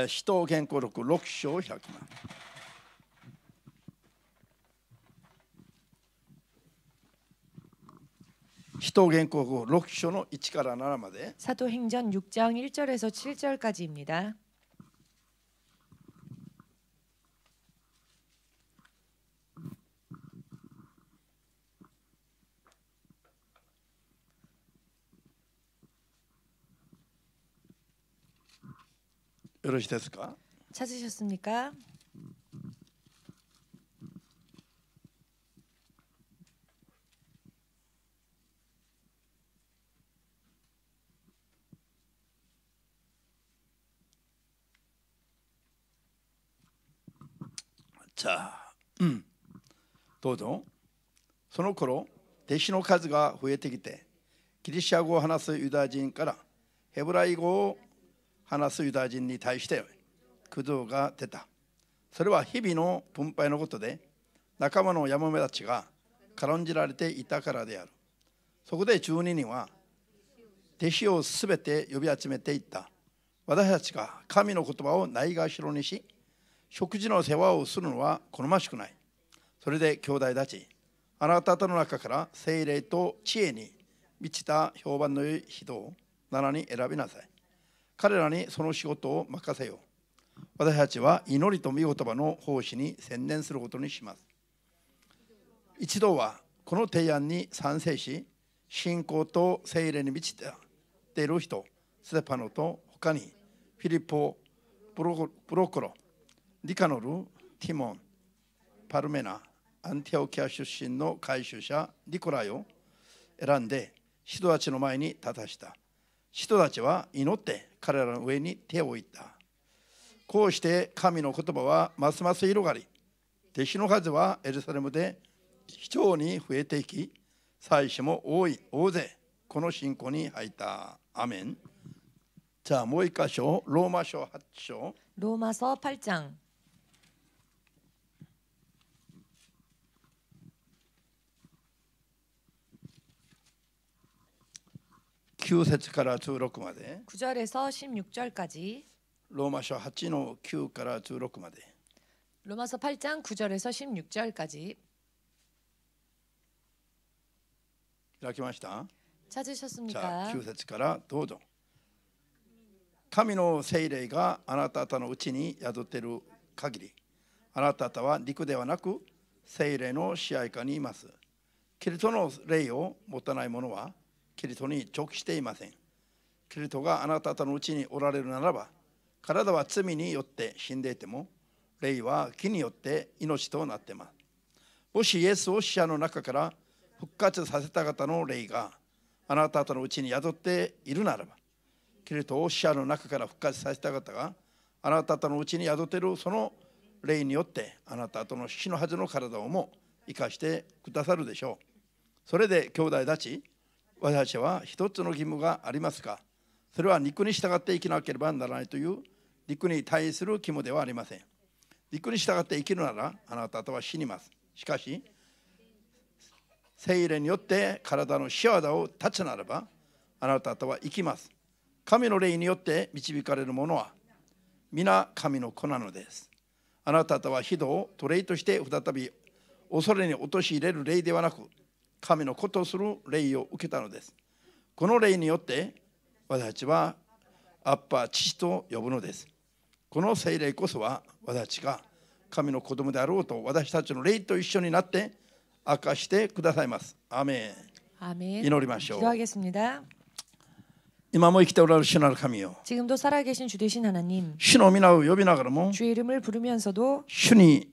使徒言行録6章を開きます。使徒言行録6章の1から7まで。 사도행전 6장 1절에서 7절까지입니다. 찾으셨습니까? 자, どうぞ。その頃、弟子の数が増えてきて、ギリシャ語を話すユダヤ人からヘブライ語を話すユダヤ人に対して苦情が出た。それは日々の分配のことで、仲間のヤモメたちが軽んじられていたからである。そこで12人は弟子をすべて呼び集めていった。私たちが神の言葉をないがしろにし、食事の世話をするのは好ましくない。それで兄弟たち、あなた方の中から聖霊と知恵に満ちた評判の良い人を7人選びなさい。彼らにその仕事を任せよう。私たちは祈りと御言葉の奉仕に専念することにします。一同はこの提案に賛成し、信仰と聖霊に満ちている人、ステパノと他にフィリポ、プロコロ、リカノル、ティモン、パルメナ、アンティオキア出身の回収者ニコライを選んで使徒たちの前に立たした。使徒たちは祈って彼らの上に手を置いた。こうして神の言葉はますます広がり、弟子の数はエルサレムで非常に増えていき、祭司も大勢この信仰に入った。アメン。じゃあもう一箇所、ローマ書8章。ローマ書8장。9節から16まで。 9절에서 16절까지。 ローマ書8の9から16まで。 로마서 8장 9절에서 16절까지。 開きました。 찾으셨습니까? じゃあ9節からどうぞ。神の聖霊があなた方のうちに宿っている限り、あなた方は肉ではなく聖霊の支配下にいます。キリストの霊を持たない者はキリストに属していません。キリストがあなた方のうちにおられるならば、体は罪によって死んでいても、霊は義によって命となっています。もしイエスを死者の中から復活させた方の霊があなた方のうちに宿っているならば、キリストを死者の中から復活させた方があなた方のうちに宿っているその霊によってあなた方の死のはずの体をも生かしてくださるでしょう。それで兄弟たち、私たちは一つの義務がありますが、それは肉に従って生きなければならないという肉に対する義務ではありません。肉に従って生きるならあなた方は死にます。しかし聖霊によって体の仕業を断つならばあなた方は生きます。神の霊によって導かれる者は皆神の子なのです。あなた方は人を奴隷として再び恐れに陥れる霊ではなく、神の子とする霊を受けたのです。この霊によって私たちはアッパ父と呼ぶのです。この聖霊こそは私たちが神の子供であろうと私たちの霊と一緒になって明かしてくださいます。アーメン。 아멘. 祈りましょう。 기도하겠습니다. 今も生きておられる主なる神よ、 지금도 살아계신 주 되신 하나님, 主の皆を呼びながらも 주의 이름을 부르면서도 主に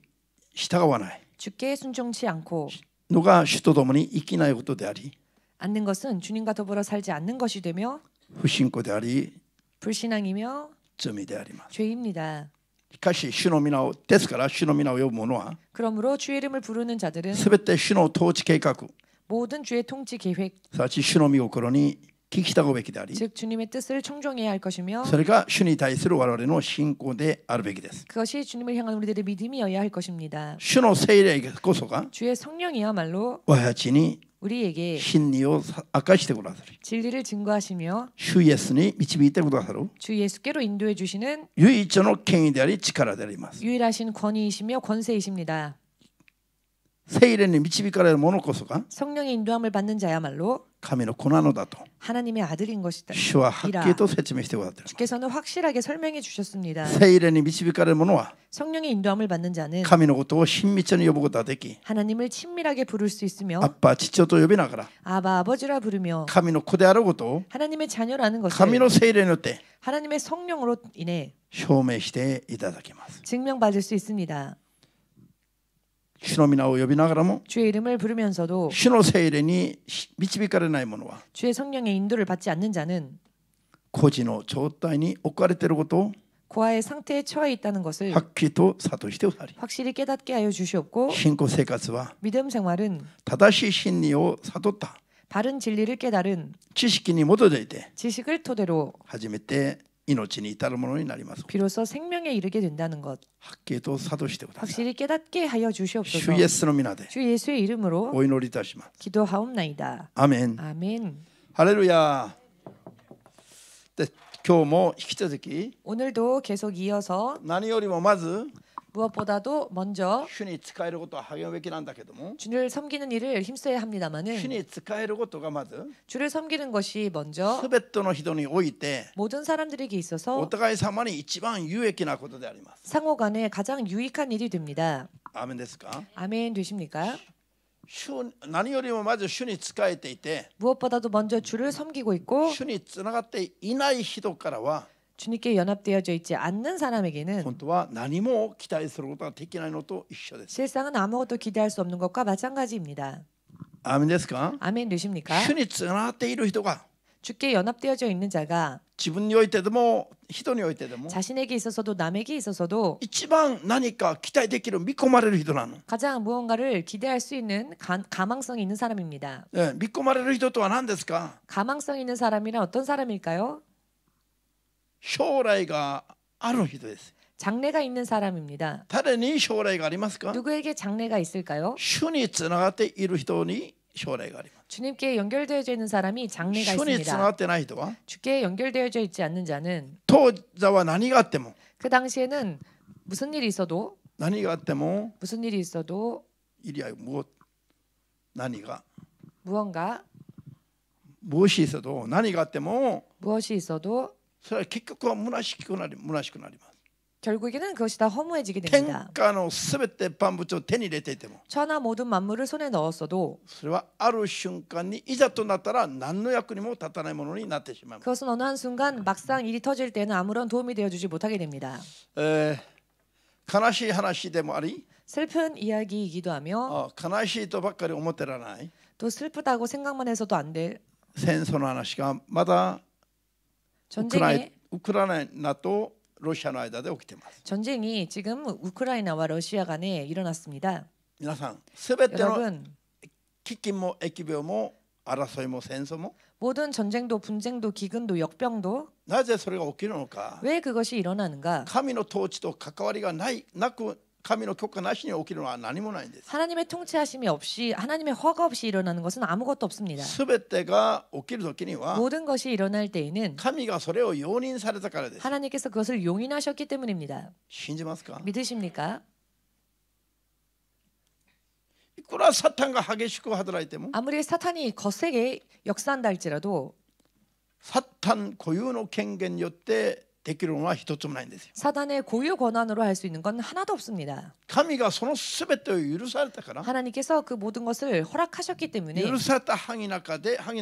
従わない 주께 순종치 않고 のが主と共に生きないことであり、 않는 것은 주님과 더불어 살지 않는 것이 되며 不信仰であり 불신앙이며 罪であります。 죄입니다. しかし主の皆をですから主の皆を呼ぶ者は 그러므로 주의 이름을 부르는 자들은 すべて主の統治計画、 모든 주의 통치 계획, すなわち主の御心に聞きたぐべきであり、 즉 주님의 뜻을 청종해야 할 것이며 それが主に対する我々の信仰であるべきです。 그것이 주님을 향한 우리들의 믿음이어야 할 것입니다. 主の聖霊こそが 주의 성령이야말로 我たちに 우리에게 真理を明かしてくださり、 진리를 증거하시며 主イエスに導いてくださる 주 예수께로 인도해 주시는 唯一の権威であり力であります。 유일하신 권위이시며 권세이십니다. 聖霊に導かれる者こそが 성령의 인도함을 받는 자야말로 神の子なのだと 하나님의 아들인 것이다. 主ははっきりと説明してくださっています。 주께서는 확실하게 설명해 주셨습니다. 聖霊に導かれる者は 성령의 인도함을 받는 자는 神のことを親密に呼ぶことができ、 하나님을 친밀하게 부를 수 있으며 アッパー父と呼びながら 아바 아버지라 부르며 神の子であることを 하나님의 자녀라는 神 것을 の聖霊によって 하나님의 성령으로 인해 証明していただきます。 증명받을 수 있습니다. 主の皆を呼びながらも 주의 이름을 부르면서도 主の聖霊に導かれない者は 주의 성령의 인도를 받지 않는 자는 孤児の状態に置かれていることを 고아의 상태에 처해 있다는 것을 はっきりと悟してくださり、 확실히 깨닫게 하여 주시옵고 信仰生活は 믿음 생활은 正しい真理を悟った 바른 진리를 깨달은 知識に基づいて 지식을 토대로 初めて命に至るものになります。 비로소 생명에 이르게 된다는 것 はっきりと悟してください。 확실히 깨닫게 하여 주시옵소서. 主イエスの皆で 주 예수의 이름으로 お祈りいたします。 기도하옵나이다. アメン。 아멘. ハレルヤ。で、今日も引き続き 오늘도 계속 이어서 何よりもまず 무엇보다도 먼저 主に仕えることは励むべきなんだけども、 주를 섬기는 일을 힘써야 主 합니다마는 に仕えることがまず 주를 섬기는 것이 먼저 すべての人において 모든 사람들에게 お 있어서 互い様に一番有益なことであります。 상호간에 가장 유익한 일이 됩니다. アーメンですか？ 아멘 되십니까? 何よりもまず主に仕えていて、 무엇보다도 먼저 주를 섬기고 있고 主につながっていない人からは 주님께 연합되어져 있지 않는 사람에게는 本当は何も期待することができないのと一緒です。 실상은 아무것도 기대할 수 없는 것과 마찬가지입니다. アーメンですか？ 아멘 되십니까? 主につながっている人が 주께 연합되어져 있는 자가 自分においてでも人においてでも 자신에게 있어서도 남에게 있어서도 一番何か期待できる見込まれる人なの。 가장 무언가를 기대할 수 있는 가망성이 있는 사람입니다. 見込まれる人とは何ですか？ 가망성 있는 사람이란 어떤 사람일까요? 将来がある人です。 장래가 있는 사람입니다. 誰に将来がありますか？ 누구에게 장래가 있을까요? 主につながっている人に将来があります。 주님께 연결되어져 있는 사람이 장래가 主につなが 있습니다. ってない人は 주께 연결되어져 있지 않는 자는 当座は何があっても 그 당시에는 무슨 일이 있어도 何があっても 무슨 일이 있어도 いりゃもう何が 무언가 무엇이 있어도 何があっても 무엇이 있어도 それは結局は虚しくなります。 결국에는 그것이 다 허무해지게 天 됩니다. 下のすべて万物を手に入れていても 천하 모든 만물을 손에 넣었어도 それはある瞬間にいざとなったら何の役にも立たないものになってしまいます。 그것은 어느 한순간 막상 일이 터질 때는 아무런 도움이 되어주지 못하게 됩니다. 悲しい話でもあり 슬픈 이야기이기도 하며 悲しいとばっかり思ってらない 또 슬프다고 생각만 해서도 안 될 戦争の話がまだ 전쟁에 ウクライナとロシアの間で起きています。 전쟁이 지금 우크라이나와 러시아 간에 일어났습니다. 皆さん、すべての 여러분 飢饉も疫病も争いも戦争も 모든 전쟁도 분쟁도 기근도 역병도 なぜそれが起きるのか。 왜 그것이 일어나는가? 神の統治と関わりがなく神の許可なしに起きるのは何もないんです。 하나님의 통치하심이 없이 하나님의 허가 없이 일어나는 것은 아무것도 없습니다. すべてが起きるときには 모든 것이 일어날 때에는 神がそれを容認されたからです。 하나님께서 그것을 용인하셨기 때문입니다. 信じますか？ 믿으십니까? いくらサタンが激しく働いても 아무리 사탄이 거세게 역사한다 할지라도 サタン固有の権限によってできるのは一つもないんですよ。 사단의 고유 권한으로 할 수 있는 건 하나도 없습니다. 神がそのすべてを許されたから 하나님께서 그 모든 것을 허락하셨기 때문에 許された範囲の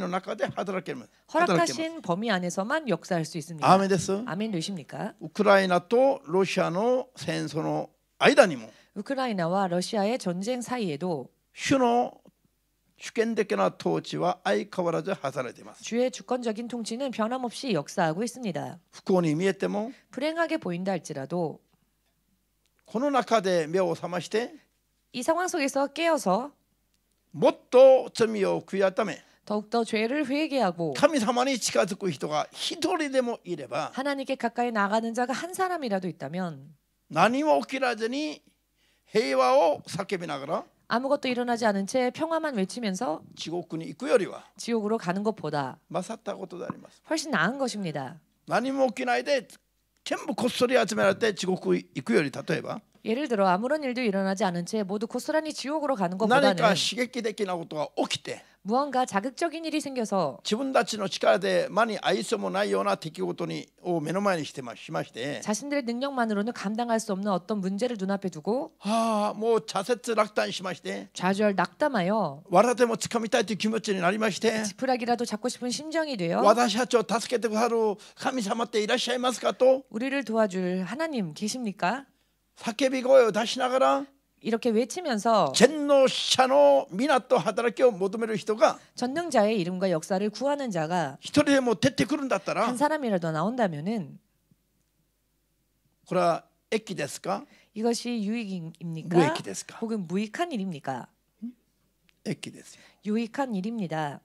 中で働けます。 허락하신 범위 안에서만 역사할 수 있습니다. アーメンです。 아멘 되십니까? ウクライナとロシアの戦争の間にも 우크라이나와 러시아의 전쟁 사이에도 主の主権的な統治は相変わらず働いています。 주의 주권적인 통치는 변함없이 역사하고 있습니다. 不幸に見えても 불행하게 보인다 할지라도 この中で目を覚まして 이 상황 속에서 깨어서 もっと罪を悔い改め 더욱더 죄를 회개하고 神様に近づく人が一人でもいれば 하나님께 가까이 나가는 자가 한 사람이라도 있다면 何も起きらずに平和を叫びながら 아무것도 일어나지 않은 채 평화만 외치면서 地獄に行くよりは 지옥으로 가는 것보다 勝ったことであります。 훨씬 나은 것입니다. 何も起きないで全部こっそり集められて地獄行くより、例えば 예를 들어 아무런 일도 일어나지 않은 채 모두 고스란히 지옥으로 가는 何 것보다는 か刺激的なことが起きて 무언가 자극적인 일이 생겨서 自分たちの力で間に合いそうもないような出来事を目の前にしまして、 자신들의 능력만으로는 감당할 수 없는 어떤 문제를 눈앞에 두고 もう挫折落胆しまして、 좌절 낙담하여 藁でも掴みたいという気持ちになりまして、 지푸라기라도 잡고 싶은 심정이 되어 私たちを助けてくださる神様っていらっしゃいますかと 우리를 도와줄 하나님 계십니까? 叫び声を出しながら 이렇게 외치면서 全能者の皆と働きを求める人が 전능자의 이름과 역사를 구하는 자가 一人でも出てくるんだったら、 한 사람이라도 나온다면은 これは益ですか 이것이 유익입니까? 무익이ですか? 혹은 무익한 일입니까? 益ですよ。 유익한 일입니다.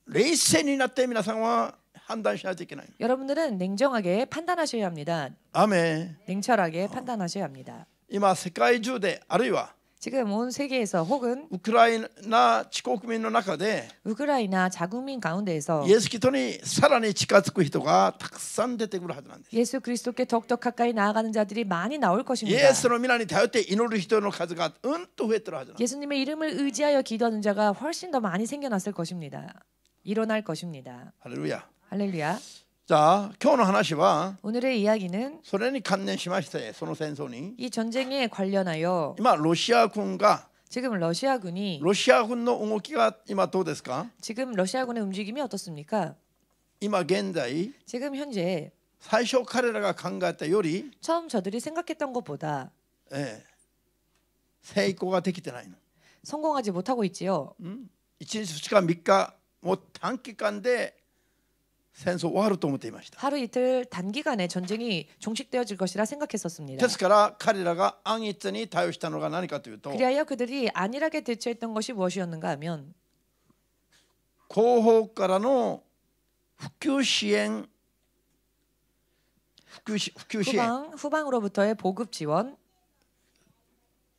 冷静になって皆さんは判断しないといけない。 여러분들은 냉정하게 판단하셔야 합니다. アメン。 냉철하게 판단하셔야 합니다. 今世界中で、あるいは 지금 온 세계에서 혹은 ウクライナ自国民の中で 우크라이나 자국민 가운데에서 イエス・キリストにさらに近づく人がたくさん出てくるはずなんです。 예수 그리스도께 더욱더 가까이 나아가는 자들이 많이 나올 イ 것입니다. エスの皆に頼って祈る人の数がと増えてるはずなんです。 예수님의 이름을 의지하여 기도하는 자가 훨씬 더 많이 생겨났을 것입니다. 일어날 것입니다. ハレルヤ。 할렐루야. じゃあ今日の話は 오늘의 이야기는 それに関連しまして、その戦争に 이 전쟁에 관련하여 今ロシア軍が 지금 러시아군이 ロシア軍の動きが今どうですか？ 지금 러시아군의 움직임이 어떻습니까? 今現在 지금 현재 最初彼らが考えたより、 처음 저들이 생각했던 것보다 成功ができてないの。 성공하지 못하고 있지요. 1日2日3日もう短期間で戦争終わると思っていました。 하루 이틀 단기간에 전쟁이 종식되어질 것이라 생각했었습니다. ですから彼らが安逸に対応したのが何かというと、 그리하여 그들이 안일하게 대처했던 것이 무엇이었는가 하면 後方からの普及支援、普及支援 후방으로부터의 보급 지원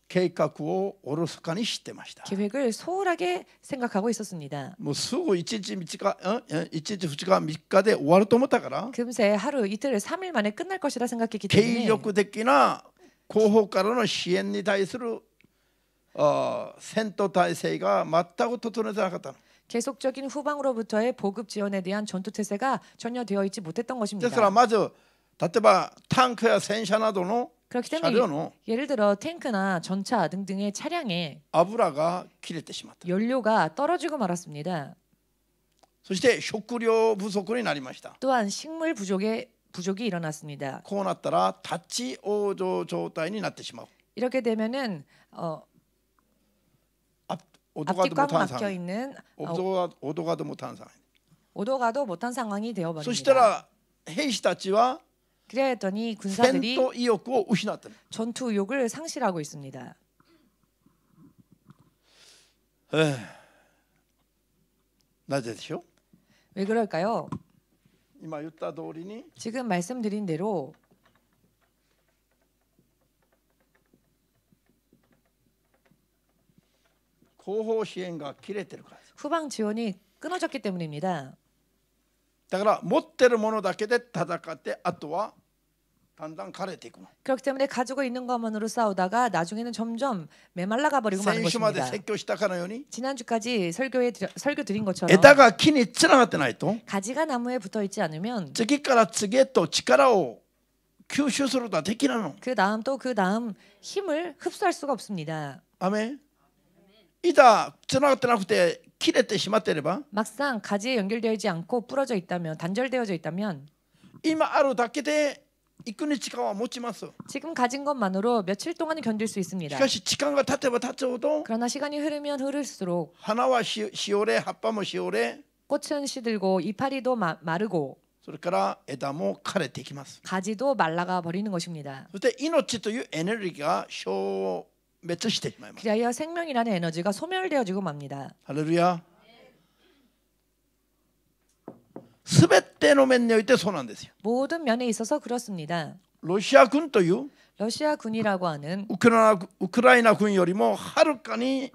計画をおろそかにしてました。 계획을 소홀하게 생각하고 있었습니다. もうすぐ1日2日3日で終わると思ったから、 금세 하루 이틀 3일 만에 끝날 것이라 생각했기 継 때문에 続的な後方からの支援に対する戦闘態勢が全く整えてなかったの。 계속적인 후방으로부터의 보급 지원에 대한 전투 태세가 전혀 되어 있지 못했던 ですから 것입니다. まず例えばタンクや戦車などの 그렇기 車 때문에 両の 예를 들어 탱크나 전차 등등의 차량에 油が切れてしまった。 연료가 떨어지고 말았습니다. そして食料不足になりました。 또한 식물 부족이 일어났습니다. こうなったら立ち往生状態になってしまう。 이렇게 되면은 오도가도 앞뒤 꽉 못한 막혀 상황. 있는 오도가도 못한 상황. 오도 가도 못한 상황이 そした 되어버립니다. ら兵士たちは 그래야 했더니 戦 군사들이 闘意欲を失った。 전투 의욕을 상실하고 있습니다. なぜでしょう？ 왜 그럴까요? 今言った通りに 지금 말씀드린 대로 後方支援が切れてるからです。 후방 지원이 끊어졌기 때문입니다. だから持ってるものだけで戦ってあとはだんだん枯れていくの。 그렇기 때문에 가지고 있는 것만으로 싸우다가 나중에는 점점 메말라가 버리고 마는 先週まで 것입니다. 説教したかのように 지난주까지 설교 드린 것처럼 枝が木につながってないと 가지가 나무에 붙어 있지 않으면 次から次へと力を吸収することはできないの。 그 다음 또 그 다음 힘을 흡수할 수가 없습니다. アメン。枝つながってなくて切れてしまっていれば 막상 가지에 연결되지 않고 부러져 있다면 단절되어져 있다면 今あるだけで幾日間は持ちます。 지금 가진 것만으로 며칠 동안은 견딜 수 し 있습니다. かし時間が経てば経つほど 그러나 시간이 흐르면 흐를수록 花はしおれ、葉っぱもしおれ、 꽃은 시들고 이파리도 마르고 それから枝も枯れていきます。 가지도 말라가 버리는 것입니다. そして命というエネルギーが消滅してしまいます。 그리하여 생명이라는 에너지가 소멸되어지고 맙니다. ハレルヤ。すべての面においてそうなんですよ。 모든 면에 있어서 그렇습니다. ロシア軍という 러시아 군이라고 하는 ウクライナ軍よりもはるかに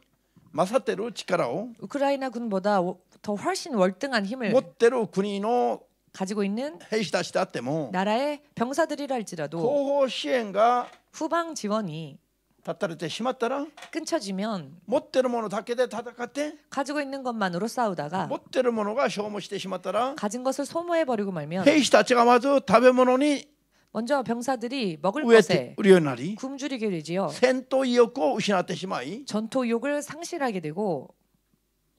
勝ってる力を 우크라이나 군보다 더 훨씬 월등한 힘을 持ってる国の 가지고 있는 兵士たちであっても 나라의 병사들이라 할지라도 後方支援が 후방 지원이 断たれてしまったら 끊쳐지면 持ってるものだけで戦って 가지고 있는 것만으로 싸우다가 持ってるものが消耗してしまったら 가진 것을 소모해버리고 말면 兵士たちがまず食べ物に 먼저 병사들이 먹을 飢え 것에 て売るようになり 굶주리게 되지요. 戦闘意欲を失ってしまい 전투 욕을 상실하게 되고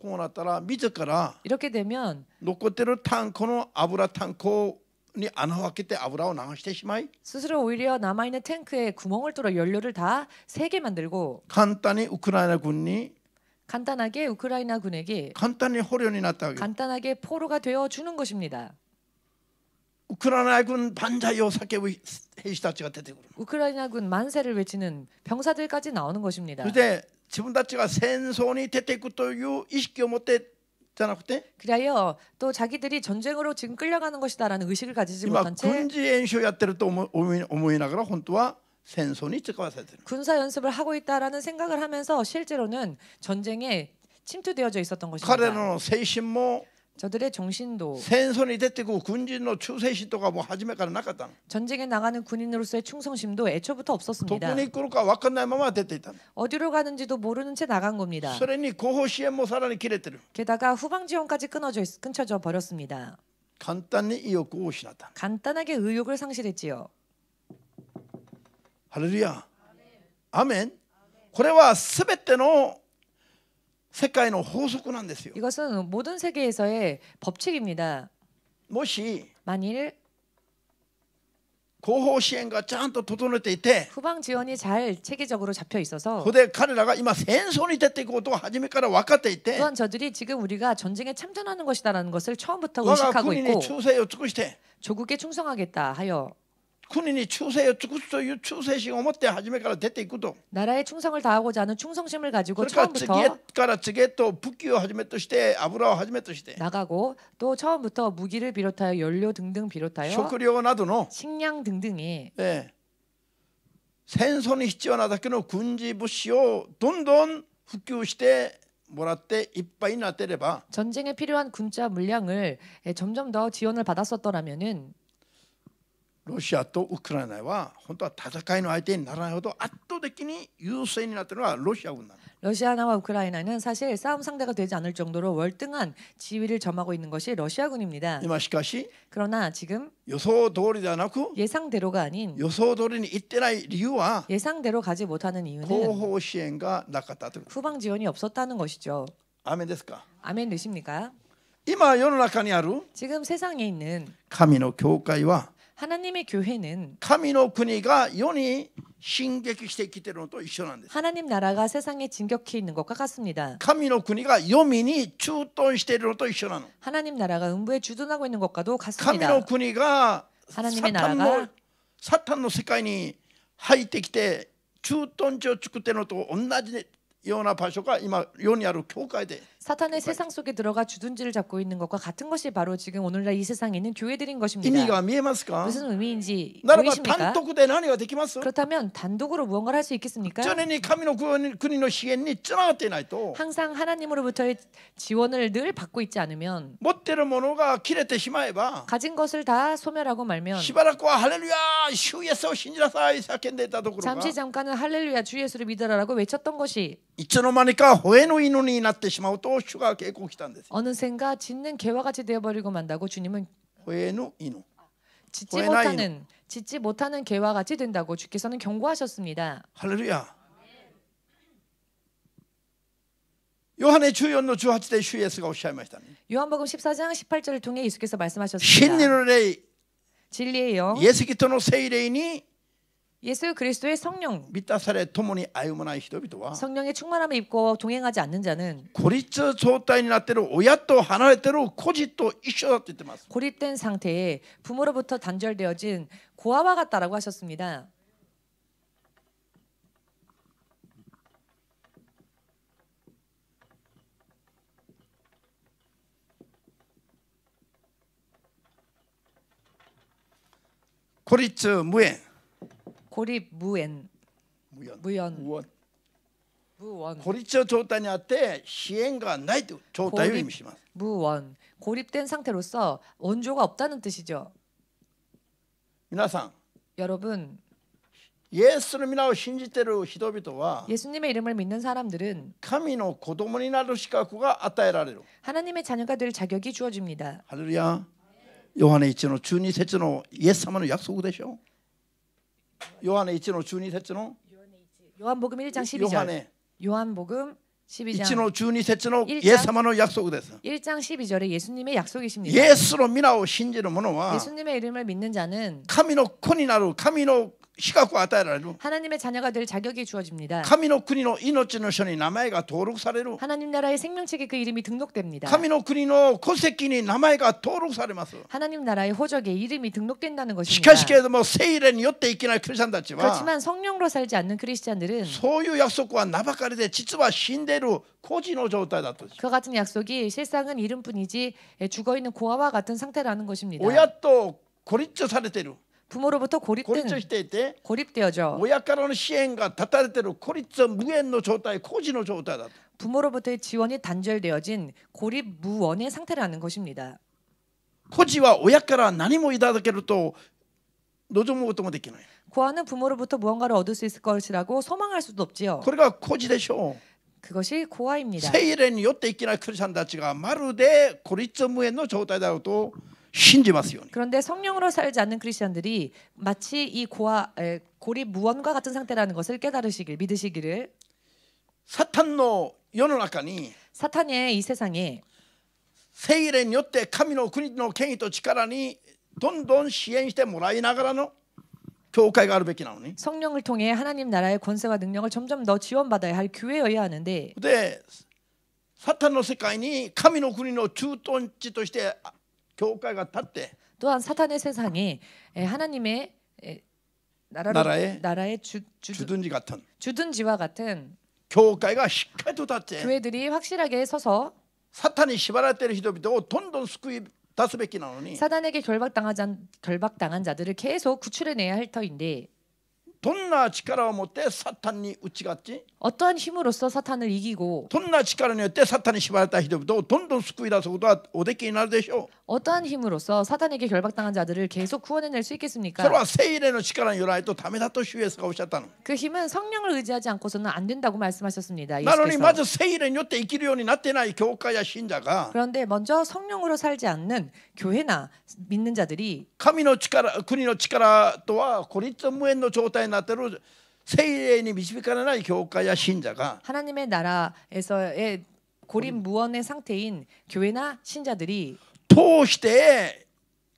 こうなったら自ら 이렇게 되면 残ってるタンクの油タンクに穴を開けて油を流してしまい 스스로 오히려 남아있는 탱크에 구멍을 뚫어 연료를 다 세게 만들고 簡単にウクライナ軍に 간단하게 우크라이나 군에게 簡単に捕虜になったわけ。 간단하게 포로가 되어 주는 것입니다. ウクライナ軍万歳を叫ぶ兵士たちが出てくる。 우크라이나 군 만세를 외치는 병사들까지 나오는 것입니다. そして自分たちが戦争に出ていくという意識を持ってじゃなくて 그리하여 또 자기들이 전쟁으로 지금 끌려가는 것이다라는 의식을 가지지 今 못한 채 軍事演習やってると思いながら本当は戦争に使わされている。 군사 연습을 하고 있다라는 생각을 하면서 실제로는 전쟁에 침투되어져 있었던 彼ら 것입니다. の精神も 저들의 정신도 戦争に出てくる軍人の忠誠心とかも初めからなかったの。 전쟁에 나가는 군인으로서의 충성심도 애초부터 ど 없었습니다. こに来るか分かんないまま出ていたの。 어디로 가는지도 모르는 채 나간 겁니다. それに後方支援もさらに切れてる。 게다가 후방 지원까지 끊어져 버렸습니다. 簡単に意欲を失った。 간단하게 의욕을 상실했지요. ハレルヤ。アメン。これはすべての世界の法則なんですよ。 이것은 모든 세계에서의 법칙입니다. もし 만일 後方支援がちゃんと整えていて、 후방 지원이 잘 체계적으로 잡혀 있어서 それで彼らが今戦争に出ていくことを初めから分かっていて、 또한 저들이 지금 우리가 전쟁에 참전하는 것이다라는 것을 처음부터 我が 의식하고 国に 있고 忠誠を尽くして、 조국에 충성하겠다 하여 国に忠誠を尽くすという忠誠心を持って初めから出ていくと。 나라에 충성을 다하고자 하는 충성심을 そ 가지고 れから次 처음부터 から次へと武器をはじめとして油をはじめとして 나가고 또 처음부터 무기를 비롯하여 연료 등등 비롯하여 食料などの 식량 등등의 戦争に必要なだけの軍事物資をどんどん普及してもらっていっぱいになっていれば 전쟁에 필요한 군자 물량을 점점 더 지원을 받았었더라면은 ロシアとウクライナは本当は戦いの相手にならないほど圧倒的に優勢になっているのはロシア軍なの。 러시아와 우크라이나는 사실 싸움 상대가 되지 않을 정도로 월등한 지위를 점하고 있는 것이 러시아군입니다. 今しかし 그러나 지금 予想通りではなく 예상대로가 아닌 予想通りにいってない理由は 예상대로 가지 못하는 後 이유는 方支援がなかったということ。 후방 지원이 없었다는 것이죠. アーメンですか。 아멘 되십니까? 今世の中にある 지금 세상에 있는 神の教会は 하나님의 교회는 神の国が世に進撃してきているのと一緒なんです。 하나님 나라가 세상에 진격해 있는 것과 같습니다. 神の国が黄泉に駐屯しているのと一緒なの。 하나님 나라가 음부에 주둔하고 있는 것과도 神 같습니다. の国が 하나님의 나라가 サタンの世界に入ってきて駐屯地を作っているのと同じような場所が今世にある教会で 사탄의 세상 속에 들어가 주둔지를 잡고 있는 것과 같은 것이 바로 지금 오늘날 이 세상에 있는 교회들인 意味 것입니다. が見えますか。 무슨 의미인지 ならば 보이십니까? 単独で何ができます。 그렇다면 단독으로 무언가를 할 수 있겠습니까? 常に神の国の支援につながっていないと 항상 하나님으로부터의 지원을 늘 받고 있지 않으면 持っているものが切れてしまえば 가진 것을 다 소멸하고 말면 しばらくはハレルヤ主イエスを信じなさい叫んでいたところが 잠시 잠깐은 할렐루야 주 예수를 믿으라라고 외쳤던 것이 いつの間にか吠えの犬になってしまうと主が警告したんです。 어느샌가 짖는 개와 같이 되어버리고 만다고 주님은 吠えの犬。 짖지 못하는 개와 같이 된다고 주께서는 경고하셨습니다. ハレルヤ。ヨハネ14の18で主イエスがおっしゃいましたね。 요한복음 14장 18절을 통해 예수께서 真理 말씀하셨습니다. の霊、 진리의 영, イエス・キリストの聖霊に 예수 그리스도의 성령, 満たされ共に歩まない人々は 성령의 충만함을 입고 동행하지 않는 자는 孤立状態になっている親と離れている孤児と一緒だって言ってます。 고립된 상태에 부모로부터 단절되어진 고아와 같다라고 하셨습니다. 孤立無縁 고립 무엔 無縁 무연 無縁 무원 孤立の状態にあって支援がないという状態を意味します。 무원 고립된 상태로서 원조가 없다는 뜻이죠. 皆さん 여러분 イエスの皆を信じている人々は 예수님의 이름을 믿는 사람들은 神の子供になる資格が与えられる。 하나님의 자녀가 될 자격이 주어집니다. ハレルヤ。ヨハネ1の12節のイエス様の約束でしょ。ヨハネ1の12節の 요한복음 1장 ヨハ 12절 ネ 요한복음 1 12장 の12節のイエス様の約束です。 1장 12절에 예수님의 イ 약속이십니다. エスの皆を信じる者は 예수님의 이름을 믿는 자는 神の子になる神の資格を与えられる。 하나님의 자녀가 될 자격이 주어집니다. 神の国の命の書に名前が登録される。 하나님 나라의 생명책에 그 이름이 등록됩니다. 神の国の戸籍に名前が登録されます。 하나님 나라의 호적에 이름이 등록된다는 し 것입니다. かしけれども聖霊によって生きないクリスチャンたちは 그렇지만 성령으로 살지 않는 크리스찬들은 そういう約束は名ばかりで実は死んでいる孤児の状態だったんです。 그 같은 약속이 실상은 이름뿐이지 죽어있는 고아와 같은 상태라는 것입니다. 親と孤立されている。 부모로부터 孤立 고립된 していて 고립되어져 親からの支援が断たれている孤立無縁の状態、孤児の状態だと。 부모로부터의 지원이 단절되어진 고립 무원의 상태라는 것입니다. 孤児は親から何もいただけると望むこともできない。 고아는 부모로부터 무언가를 얻을 수 있을 것이라고 소망할 수도 없지요. これが孤児でしょう。 그것이 고아입니다. 聖霊によって生きないクリスチャンたちがまるで孤立無縁の状態だろうと信じますように。 그런데 성령으로 살지 않는 크리스천들이 마치 이 고립 무원과 같은 상태라는 것을 깨달으시길 믿으시기를. サタンの世の中に 사탄의 이 세상에 聖霊によって神の国の権威と力にどんどん支援してもらいながらの教会があるべきなのに。 성령을 통해 하나님 나라의 권세와 능력을 점점 더 지원받아야 할 교회여야 하는데 でサタンの世界に神の国の駐屯地として教会が立って 또한 사탄의 세상에 하나님의 나라의 주둔지 같은 주둔지와 같은 教会がしっかりと立って 교회들이 확실하게 서서 サタンに縛られている人々をどんどん救い出すべきなのに 사단에게 결박당한 자들을 계속 구출해내야 할 터인데 どんな力を持ってサタンに打ち勝ち 어떠한 힘으로써 사탄을 이기고 どんな力によってサタンに縛られた人々をどんどん救い出すことはおできになるでしょう。 어떠한 힘으로써 사탄에게 결박당한 자들을 계속 구원해낼 수 있겠습니까? それは聖霊の力によらないとダメだと主イエスがおっしゃったの。 그 힘은 성령을 의지하지 않고서는 안 된다고 말씀하셨습니다. なのにま 예수께서. ず聖霊によって生きるようになっていない教会や信者が 그런데 먼저 성령으로 살지 않는 교회나 믿는 자들이 神の力、国の力とは孤立無縁の状態になっている聖霊に導かれない教会や信者が 하나님의 나라에서의 고립 무원의 상태인 교회나 신자들이 通して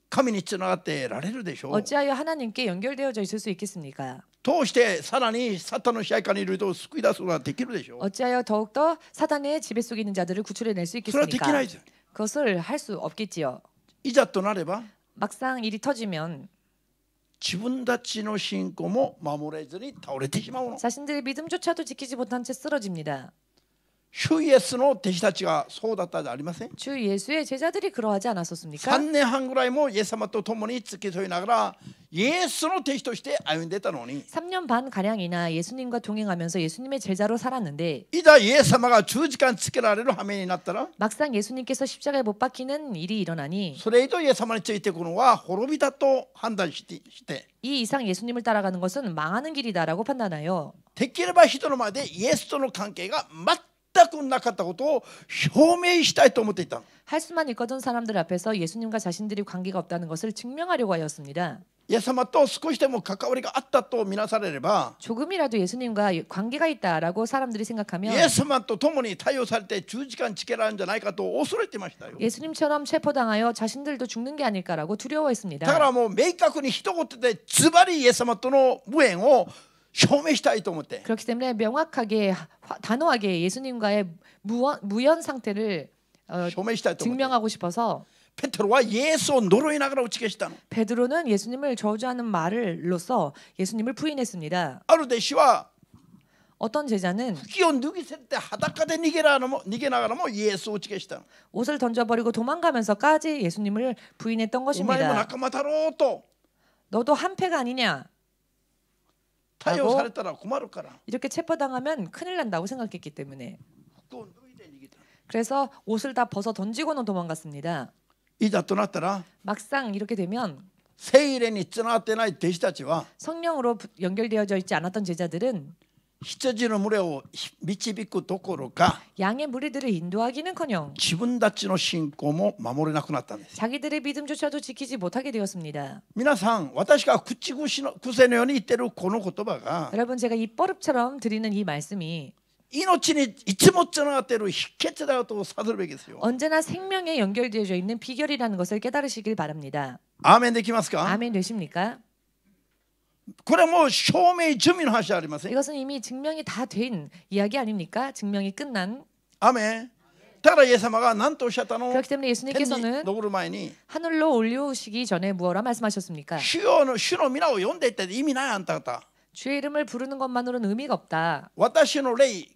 神につながっていられるでしょう。 어찌하여 하나님께 연결되어져 있을 수 있겠습니까? 通してさらにサタンの支配下にいる人を救い出すことができるでしょう。 어찌하여 더욱더 사단의 지배 속에 있는 자들을 구출해낼 수 それはできな 있겠습니까? いです。 그것을 할 수 없겠지요. いざとなれば 막상 일이 터지면 自分たちの信仰も守れずに倒れてしまうの。 자신들의 믿음조차도 지키지 못한 채 쓰러집니다. 主イエスの弟子たちがそうだったじゃありません。 주 예수의 제자들이 그러하지 않았었습니까? 3年半ぐらいもイエス様と共に付き添いながらイエスの弟子として歩んでたのに 3년 반 가량이나 예수님과 동행하면서 예수님의 제자로 살았는데 いざイエス様が十字架につけられる羽目になったら 막상 예수님께서 십자가에 못 박히는 일이 일어나니 それ以上イエス様についていくのは滅びだと判断して 이 이상 예수님을 따라가는 것은 망하는 길이다라고 판단하여 できれば人の前でイエスとの関係が全くなかったことを証明したいと思っていた。 할 수만 있거든 사람들 앞에서 예수님과 자신들이 관계가 없다는 것을 증명하려고 하였습니다. イエス様と少しでも関わりがあったとみなされれば 조금이라도 예수님과 관계가 있다라고 사람들이 생각하면 イエス様と共に対応されて十字架につけられるんじゃないかと恐れてましたよ。 예수님처럼 체포당하여 자신들도 죽는 게 아닐까라고 두려워했습니다. だからもう明確に一言でズバリイエス様との無縁を証明したいと思って。 그렇기 때문에 명확하게 단호하게 예수님과의 무연 상태를 証明したいと思って。 증명하고 싶어서 ペテロはイエスを呪いながら打ち消したの。 베드로는 예수님을 저주하는 말을로써 예수님을 부인했습니다. ある弟子は 어떤 제자는 服を脱ぎ捨てて裸で逃げながらもイエスを打ち消したの。 옷을 던져버리고 도망가면서까지 예수님을 부인했던 お前も 것입니다. 仲間だろうと 너도 한패가 아니냐? 逮捕されたら困るから 이렇게 체포당하면 큰일 난다고 생각했기 때문에 服を脱いで逃げた。 그래서 옷을 다 벗어 던지고는 도망갔습니다. いざとなったら 막상 이렇게 되면 聖霊につながってない弟子たちは 성령으로 연결되어져 있지 않았던 제자들은 羊の群れを導くどころか 양의 무리들을 인도하기는커녕 自分たちの信仰も守れなくなったんです。 자기들의 믿음조차도 지키지 못하게 되었습니다. 皆さん、私が口癖のように言っているこの言葉が 여러분 제가 입버릇처럼 드리는 이 말씀이 命にいつもつながっている秘訣だと悟るべきですよ。 언제나 생명에 연결되어져 있는 비결이라는 것을 깨달으시길 바랍니다. アーメンできますか？ 아멘 되십니까? これはもう証明済みの話じゃありません。 이것은 이미 증명이 다 된 이야기 아닙니까? 증명이 끝난. アーメン。だからイエス様が何とおっしゃったの？ 그렇기 때문에 天に 예수님께서는 昇る前に 하늘로 올려오시기 전에 무엇라 말씀하셨습니까? 主の皆を呼んでいって意味ないあんた方。 주의 이름을 부르는 것만으로는 의미가 없다. 私の霊、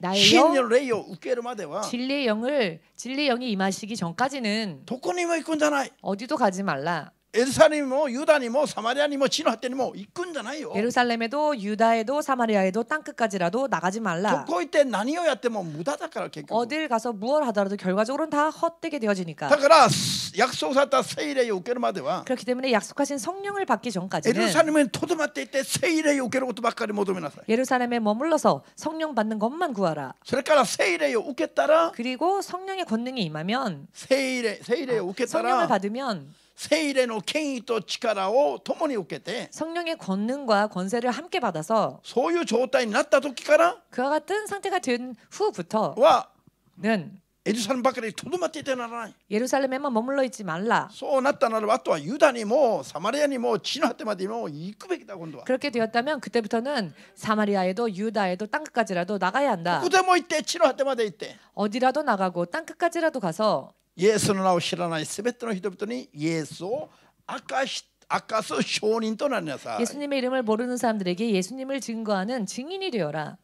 나의 真理 영, の霊を受けるまでは 진리의 영이 임하시기 전까지는 どこにも行くんじゃない。 어디도 가지 말라. エルサレムもユダにもサマリアにも地の果てにも行くんじゃないよ。 예루살렘에도 유다에도 사마리아에도 땅끝까지라도 나가지 ど 말라. こ行って何をやっても無駄だから結局。 어딜 가서 무엇을 하더라도 결과적으로는 다 헛되게 되어지니까. だから約束された聖霊を受けるまでは 그렇기 때문에 약속하신 성령을 받기 エル 전까지는 サレムにとどまっていて聖霊を受けることばっかり求めなさい。 예루살렘에 머물러서 성령 받는 것만 구하라. それから聖霊を受けたら 그리고 성령의 권능이 임하면 聖霊を受けた 성령을 ら 받으면 聖霊の権威と力を共に受けて 성령의 권능과 권세를 함께 받아서 そういう状態になった時から 그와 같은 상태가 된 후부터는 はエルサレムばかりとどまっていてならない。 예루살렘에만 머물러 있지 말라. そうなったならばあとはユダにもサマリアにも地の果てまでも行くべきだ今度は。 그렇게 되었다면 그때부터는 사마리아에도 유다에도 땅끝까지라도 나가야 한다. どこでも行って地の果てまで行って 어디라도 나가고 땅끝까지라도 가서 イエスの名を知らないすべての人々にイエスを明かす証人となりなさい。 예수님의 이름을 모르는 사람들에게 예수님을 증거하는 증인이 되어라.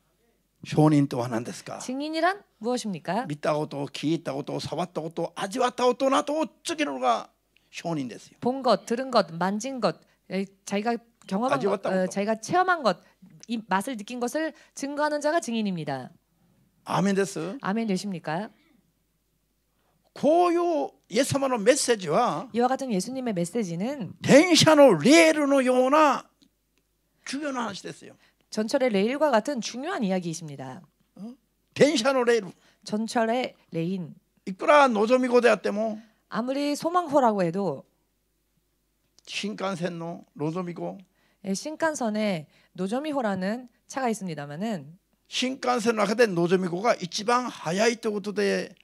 証人とは何ですか？ 증인이란 무엇입니까? 見たことを聞いたことを触ったことを味わったことなどを告げるのが証人ですよ。 본 것, 들은 것, 만진 것, 자기가 경험한 것, 가져왔다고 자기가 체험한 것, 이 맛을 느낀 것을 증거하는 자가 증인입니다. アーメンです。 아멘 되십니까? こういうイエス様のメッセージは 이와 같은 예수님의 메시지는 電車のレールのような重要な話ですよ。 전철의 레일과 같은 중요한 이야기이십니다. 電車のレール 전철의 레인. いくら望み子であっても 아무리 소망호라고 해도 新幹線の望み子 신칸선에 노조미호라는 차가 있습니다만은 新幹線の中で望み子が一番速いということで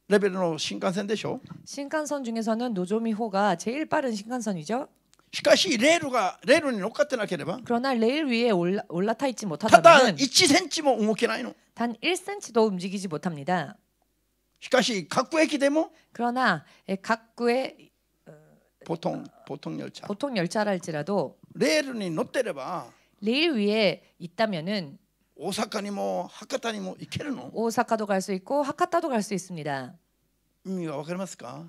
レベルの新幹線でしょ。 신칸선 중에서는 노조미호가 제일 빠른 신칸선이죠. しかしレールに乗っかってなければ 그러나 레일 위에 올라타 있지 ただ 못하다면 1センチも動けないの。 단 1cm도 움직이지 못합니다. しかし各駅でも 그러나 각구의 보통 열차 보통 열차랄지라도 レールに乗ってれば 레일 위에 있다면은 大阪にも博多にも行けるの。 오사카도 갈 수 있고 하카타도 갈 수 있습니다. 意味が分かりますか？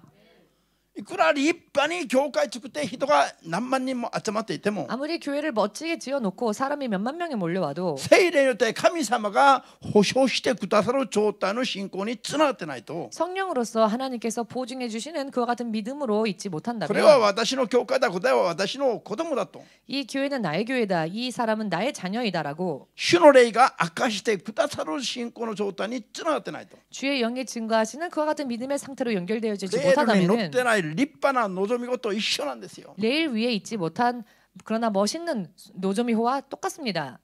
いくら立派に教会作って人が何万人も集まっていても 아무리 교회를 멋지게 지어놓고 사람이 몇만 명이 몰려와도 聖霊によって神様が保証してくださる状態の信仰につながってないと 성령으로서 하나님께서 보증해 주시는 그와 같은 믿음으로 있지 これは 못한다면 私の教会だ、これは私の子供だと 이 교회는 나의 교회다, 이 사람은 나의 자녀이다라고 主の霊が明かしてくださる信仰の状態につながってないと 주의 영이 증거하시는 그와 같은 믿음의 상태로 연결되어지지 レールに乗っ 못하다면 てない立派な望み事と一緒なんですよ。 레일 위에 있지 못한 그러나 멋있는 노조미호와 똑같습니다.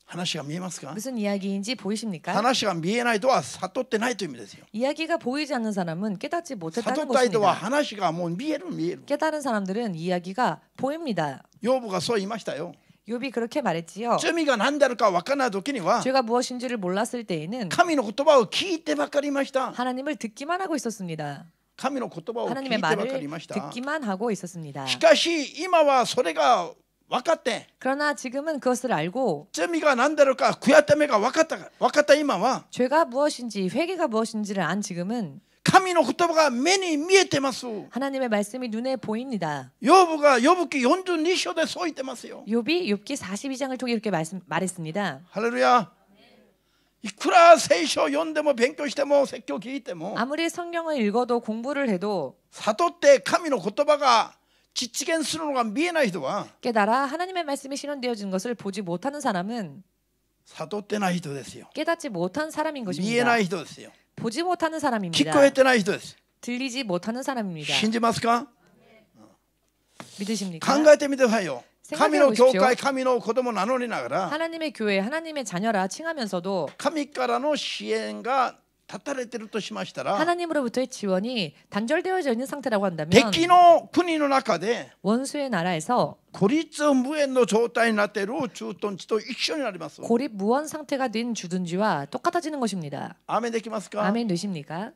話が見えますか？ 무슨 이야기인지 보이십니까? 話が見えないとは悟ってないという意味ですよ。 이야기가 보이지 않는 사람은 깨닫지 悟 못했다는 った人は 것입니다. 話がもう見える。 깨달은 사람들은 이야기가 보입니다. ヨブがそう言いましたよ。 욥이 그렇게 말했지요. 罪が何であるか分からない時には 죄가 무엇인지를 몰랐을 때에는 神の言葉を聞いてばかりいました。 하나님을 듣기만 하고 있었습니다. 神の言葉を聞い 하나님의 てばか 말을 りいました。 듣기만 하고 있었습니다. しかし今はそれが分かって 그러나 지금은 그것을 알고 罪が何であるか悔やためが分かった今は 죄가 무엇인지 회개가 무엇인지를 안 지금은 神の言葉が目に見えてます。 하나님의 말씀이 눈에 보입니다. ヨブがヨブ記42章でそう言ってますよ。 욥기 42장을 통해 이렇게 말했습니다. ハレルヤ。いくら聖書を読んでも勉強しても説教を聞いても 아무리 성경을 읽어도 공부를 해도 悟って神の言葉が実現するのが見えない人は 깨달아 하나님의 말씀이 실현되어진 것을 보지 못하는 사람은 悟ってない人ですよ。 깨닫지 못한 사람인 見え 것입니다. ない人ですよ。 보지 못하는 聞 사람입니다. こえてない人です。 들리지 못하는 사람입니다. 信じますか？ 믿으십니까? 考えてみてくださいよ。 神 생각해 の教 보십시오. 会、神の子供なのにながら 하나님의 교회, 하나님의 자녀라 칭하면서도 神からの支援が断たれているとしましたら 하나님으로부터의 지원이 단절되어져 있는 상태라고 한다면 敵の国の中で 원수의 나라에서 孤立無縁の状態になっている駐屯地と一緒になります。 고립 무원 상태가 된 주둔지와 똑같아지는 것입니다. アーメンできますか？ 아멘 되십니까?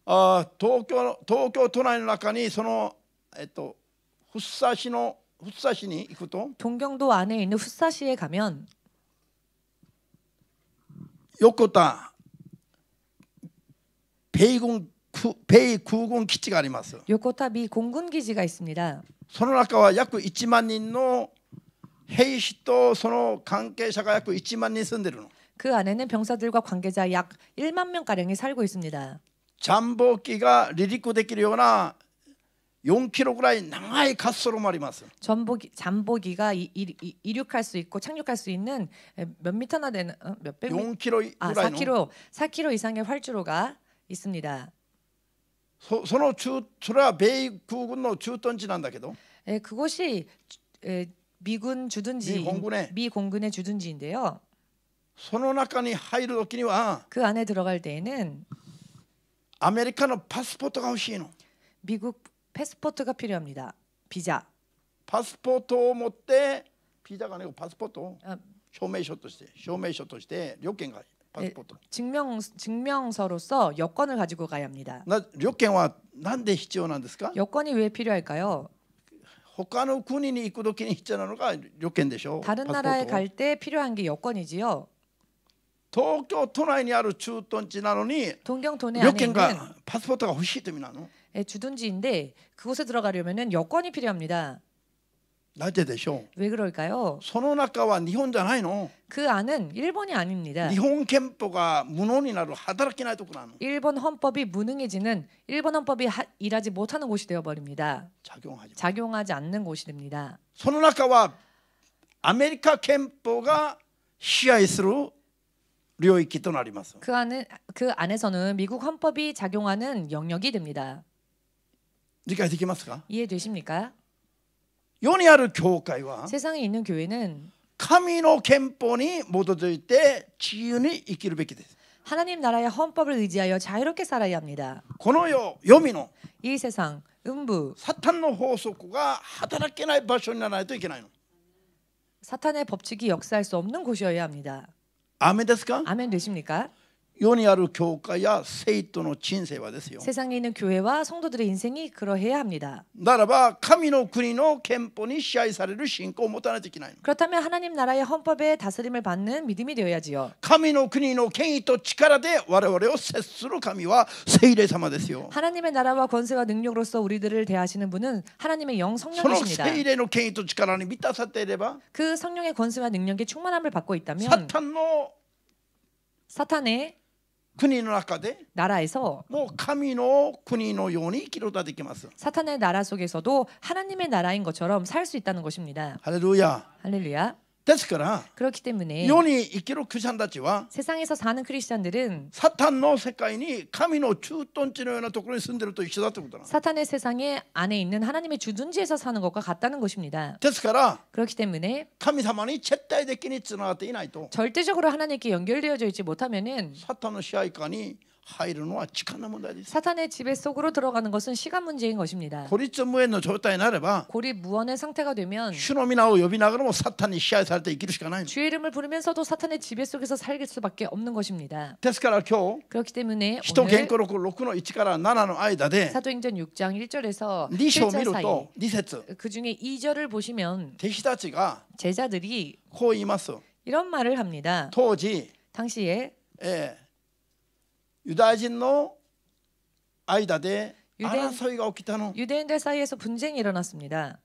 東京都内の中にその福生市に行くと 동경도 안에 있는 훗사시에 가면 横田米空軍基地があります。 요코타 미 공군 기지가 있습니다. その中は約1万人の兵士とその関係者が約1万人住んでるの。 그 안에는 병사들과 관계자 약 1만 명 가량이 살고 있습니다. ジャンボ機が離陸できるような4キロぐらい長い滑走路もあります。 잠보기가 이륙할 수 있고 착륙할 수 있는 몇 미터나 되는 몇백 4キロぐらいの 4km 이상의 활주로가 있습니다. それは米空軍の駐屯地なんだけど 그곳이 미군 주둔지 미 공군의 주둔지인데요. その中に入る時には 그 안에 들어갈 때에는 アメリカのパスポートが欲しいの。 미국 패스포트가 필요합니다. 비자. パスポートを持ってビザがねパスポートを証明書として旅券がパスポート 증명서로서 여권을 가지고 가야 합니다. 旅券はなんで必要なんですか？ 여권이 왜 필요할까요? 他の国に行く時に必要なのが旅券でしょ。 다른 나라에 갈 때 필요한 게 여권이지요. 東京都内にある駐屯地なのに 동경도내 旅 안에 券 있는 がパスポートが欲しいという意味なの。 주둔지인데 그곳에 들어가려면은 여권이 필요합니다. なぜでしょう。 왜 그럴까요? その中は日本じゃないの。 그 안은 일본이 아닙니다. 日本憲法が無能になる働けないところなの。 일본 헌법이 무능해지는 일본 헌법이 일하지 못하는 곳이 되어 버립니다. 작용하지 않는 곳이 됩니다. その中はアメリカ憲法が支配する領域となります。 그 안에서는 미국 헌법이 작용하는 영역이 됩니다. 理解できますか？ 이해되십니까? 世にある教会は 세상에 있는 교회는 神の憲法に基づいて自由に生きるべきです。 하나님 나라의 헌법을 의지하여 자유롭게 살아야 합니다. この世黄泉の 이 세상 음부 サタンの法則が働けない場所にならないといけないの。 사탄의 법칙이 역사할 수 없는 곳이어야 합니다. アーメンですか？ 아멘 되십니까? 世にある教会や生徒の人生はですよ。 세상에 있는 교회와 성도들의 인생이 그러해야 합니다. ならば神の国の憲法に支配される信仰を持たないといけないの。 그렇다면 하나님 나라의 헌법에 다스림을 받는 믿음이 되어야지요. 神の国の権威と力で我々を接する神は聖霊様ですよ。 하나님의 나라와 권세와 능력으로서 우리들을 대하시는 분은 하나님의 영 その 성령이십니다. 聖霊の権威と力に満たされていれば 그 성령의 권세와 능력에 충만함을 받고 サ 있다면 タンの 사탄의 国の中で 나라에서 もう神の国のように生きることができます。 사탄의 나라 속에서도 하나님의 나라인 것처럼 살 수 있다는 것입니다. ハレルヤ。 할렐루야. ですから 그렇기 때문에 世に生きるクリスチャンたちは 세상에서 사는 크리스찬들은 サタンの世界に神の駐屯地のようなところに住んでいると一緒だということなの。 사탄의 세상에 안에 있는 하나님의 주둔지에서 사는 것과 같다는 것입니다. ですから 그렇기 때문에 神様に絶対的につながっていないと 절대적으로 하나님께 연결되어져 있지 못하면은 サタンの支配下に入るのは時間の問題です。 사탄의 지배 속으로 들어가는 것은 시간 문제인 것입니다. 孤立無縁の状態になれば 고립 무원의 상태가 되면 主の皆を呼びながらもサタンに支配されて生きるしかないの。 주의 이름을 부르면서도 사탄의 지배 속에서 살 수밖에 없는 것입니다. ですから今日 그렇기 때문에 使徒言 오늘 語録6の1から7の間で 사도행전 6장 1절에서 2章を見 7절 る 사이 と2節 그 중에 2절을 보시면 弟子たちが 제자들이 こう言います。 이런 말을 합니다. 当時、 당시에 ユダヤ人の間でユダヤ争いが起きたの。 유대인들 사이에서 분쟁이 일어났습니다.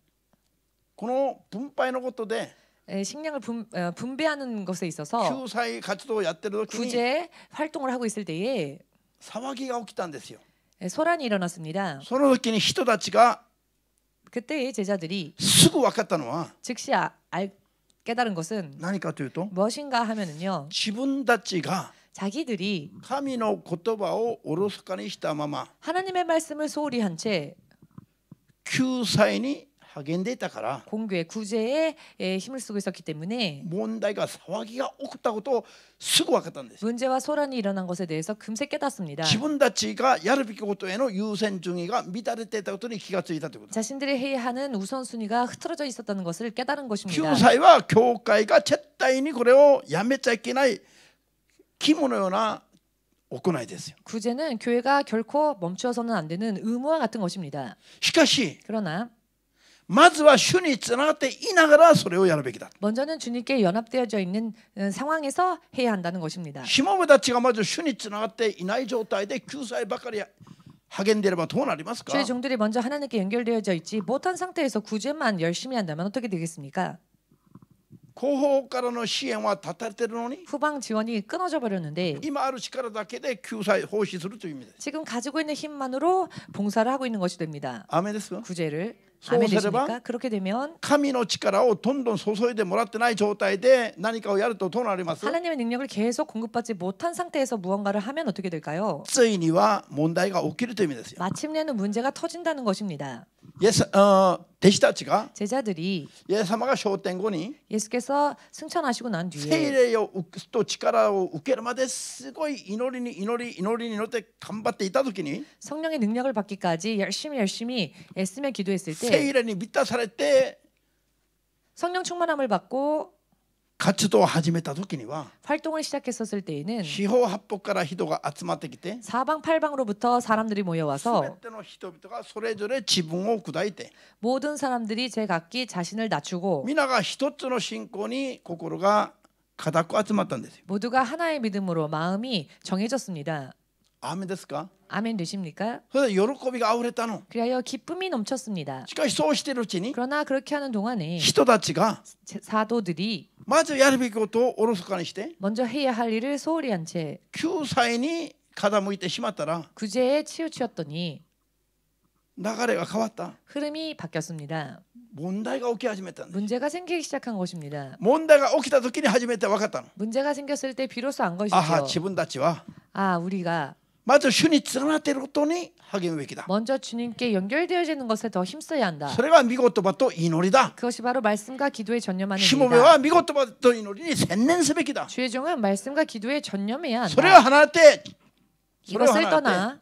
この分配のことで 식량을 분배하는 것에 있어서 救済活動をやってる時に 구제 활동을 하고 있을 때에 騒ぎが起きたんですよ。 소란이 일어났습니다. その時に人たちが 그때 제자들이 すぐ分かったのは 즉시 깨달은 것은 何かというと 무엇인가 하면은요. 自分たちが 자기들이 神の言葉をおろそかにしたまま 하나님의 말씀을 소홀히 한 채 救済に励んでいたから 공교의 구제에 힘을 쓰고 있었기 때문에 問題が騒ぎが起こったことをすぐ分かったんです。 문제와 소란이 일어난 것에 대해서 금세 깨닫습니다. 自分たちがやるべきことへの優先順位が乱れていたことに気がついたということ。 자신들이 해야 하는 우선순위가 흐트러져 있었다는 것을 깨달은 것입니다. 救済は教会が絶対にこれをやめちゃいけない肝のような行いですよ。 구제는 교회가 결코 멈추어서는 안 되는 의무와 같은 것입니다. しかし 그러나 まずは主につながっていながらそれをやるべきだ。 먼저는 주님께 연합되어져 있는 상황에서 해야 한다는 것입니다. しもべたちがまず主につながっていない状態で救済ばかり励んでいればどうなりますか。 주의 종들이 먼저 하나님께 연결되어져 있지 못한 상태에서 구제만 열심히 한다면 어떻게 되겠습니까? 後方からの支援は断たれているのに 후방 지원이 끊어져 버렸는데 今ある力だけで救済奉仕するという意味です。 지금 가지고 있는 힘만으로 봉사를 하고 있는 것이 됩니다. アーメンですか。 구제를そう 아멘 すれば 되십니까? 그렇게 되면 神の力をどんどん注いでもらってない状態で何かをやるとどうなります。 하나님의 능력을 계속 공급받지 못한 상태에서 무언가를 하면 어떻게 될까요? ついには問題が起きるという意味ですよ。 마침내는 문제가 터진다는 것입니다. 弟子たちが 제자들이 イエス様が昇天後に 예수께서 승천하시고 난 聖 뒤에 霊をと力を受けるまですごい祈りに乗って頑張っていた時に 성령의 능력을 받기까지 열심히 애쓰며 기도했을 聖 때 霊に満たされて 성령 충만함을 받고 活動を始めた時には 활동을 시작했었을 때에는 四方八方から人が集まってきて 사방팔방으로부터 사람들이 全 모여와서 ての人々がそれぞれ自分を砕いて 모든 사람들이 제각기 자신을 낮추고 皆が一つの信仰に心が固く集まったんですよ。 모두가 하나의 믿음으로 마음이 정해졌습니다. アーメンですか。 아멘 되십니까? それで喜びがあふれたの。 그리하여 기쁨이 넘쳤습니다. しかしそうしているうちに 그러나 그렇게 하는 동안에 人たちが 사도들이 まずやるべきことをおろそかにして 먼저 해야 할 일을 소홀히 한 채 救済に傾いてしまったら 구제에 치우쳤더니 流れが変わった。 흐름이 바뀌었습니다. 問題が起き始めたんです。 문제가 생기기 시작한 것입니다. 問題が起きた時に初めて分かったの。 문제가 생겼을 때 비로소 안 あは 것이죠. 自分たちは 아, 우리가 まず主につながっていることに励むべきだ。 먼저 주님께 연결되어지는 것에 더 힘써야 한다. それが御言葉と祈りだ。 그것이 바로 말씀과 기도에 전념하는 しもべ 일이다. は御言葉と祈りに専念すべきだ。 주의 종은 말씀과 기도에 전념해야 それを 한다. 離れて 이것을 떠나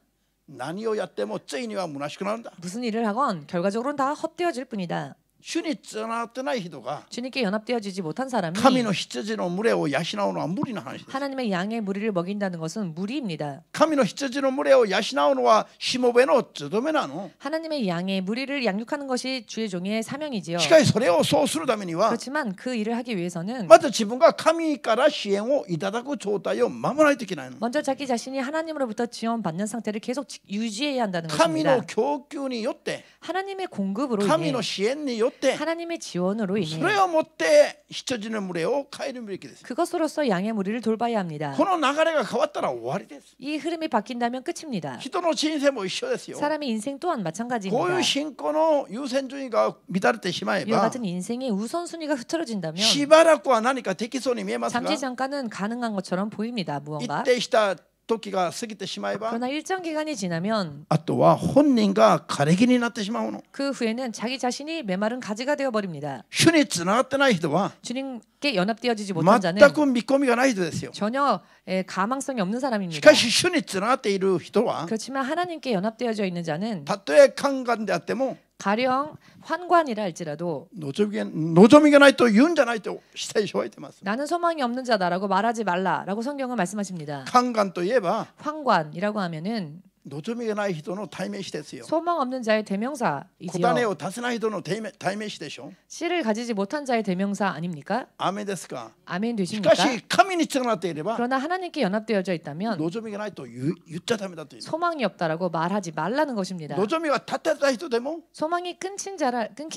何をやってもついには虚しくなるんだ。 무슨 일을 하건 결과적으로는 다 헛되어질 뿐이다. 主につながってない人が 주님께 연합되어지지 못한 사람이 神の羊の群れを養うのは無理な話です。 하나님의 양의 무리를 먹인다는 것은 무리입니다. 神の羊の群れを養うのはしもべの務めなの。 하나님의 양의 무리를 양육하는 것이 주의 종의 사명이지요. しかしそれをそうするためには 그렇지만 그 일을 하기 위해서는 まず自分が神から支援をいただく状態を守らないといけないの。 먼저 자기 자신이 하나님으로부터 지원받는 상태를 계속 유지해야 한다는 神 것입니다. の供給によって 하나님의 공급으로 神 인해 の支援によって 하나님의 지원으로 そ 인해 れをもって羊の群れを変えるべきです。 그것으로서 양의 무리를 돌봐야 합니다. この流れが変わったら終わりです。 이 흐름이 바뀐다면 끝입니다. 人の人生も一緒ですよ。 사람의 인생 또한 こうい 마찬가지입니다. う信仰の優先順位が乱れてしまえ 이와 ば 같은 인생의 우선순위가 흐트러진다면 しばらくは何かできそうに見えますが 잠시 잠깐은 가능한 것처럼 보입니다. 一 무언가. 定した時が過ぎてしまえば 그러나 일정 기간이 지나면 あとは本人が枯れ木になってしまうの。 그 후에는 자기 자신이 메마른 가지가 되어 버립니다. 主につながってない人は 주님께 연합되어지지 못한 全 자는 く見込みがない人ですよ。 전혀 가망성이 없는 し 사람입니다. かし主につながっている人は 그렇지만 하나님께 연합되어져 있는 자는 たとえ宦官であっても 가령 환관이라 할지라도 望みがないと言うんじゃないと聖書は言ってます。 나는 소망이 없는 자다라고 말하지 말라라고 성경은 말씀하십니다. 宦官といえば 환관이라고 하면은 望みがない人の代名詞ですよ。 소망 없는 자의 小 대명사이지요. 種を出せない人の代名詞でしょ。 씨를 가지지 못한 자의 대명사 아닙니까? アーメンですか。 아멘 しか 되십니까? し神につながっていれば 그러나 하나님께 연합되어져 있다면 望みがないと言っちゃダメだという。 소망이 없다라고 말하지 말라는 것입니다. 望みが立てた人でも 소망이 끊긴 자라 宦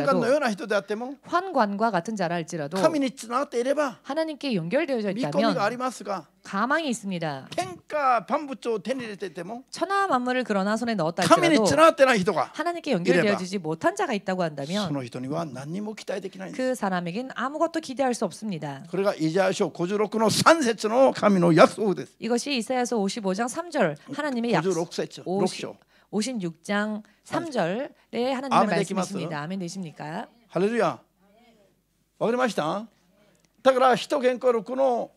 官の 할지라도 ような人であっても 환관과 같은 자라 할지라도 神につながっていれば 하나님께 연결되어져 見込みがあり 있다면 ますが 가망이 있습니다. 天下万物を手に入れていても 천하 만물을 그러나 손에 넣었다 神に 할지라도 つながってない人が 하나님께 연결되어지지 못한 자가 있다고 そ 한다면 の人には何にも期待できないんです。 그 사람에겐 아무것도 기대할 수 없습니다. これがイザヤ書56の3節の神の約束です。 이것이 이사야서 55장 3절 하나님의 약속 56節6章 56장 3절에 하나님의 아멘 말씀이십니다. 아멘 되십니까? ハレルヤ。わかりました？だから使徒言行録の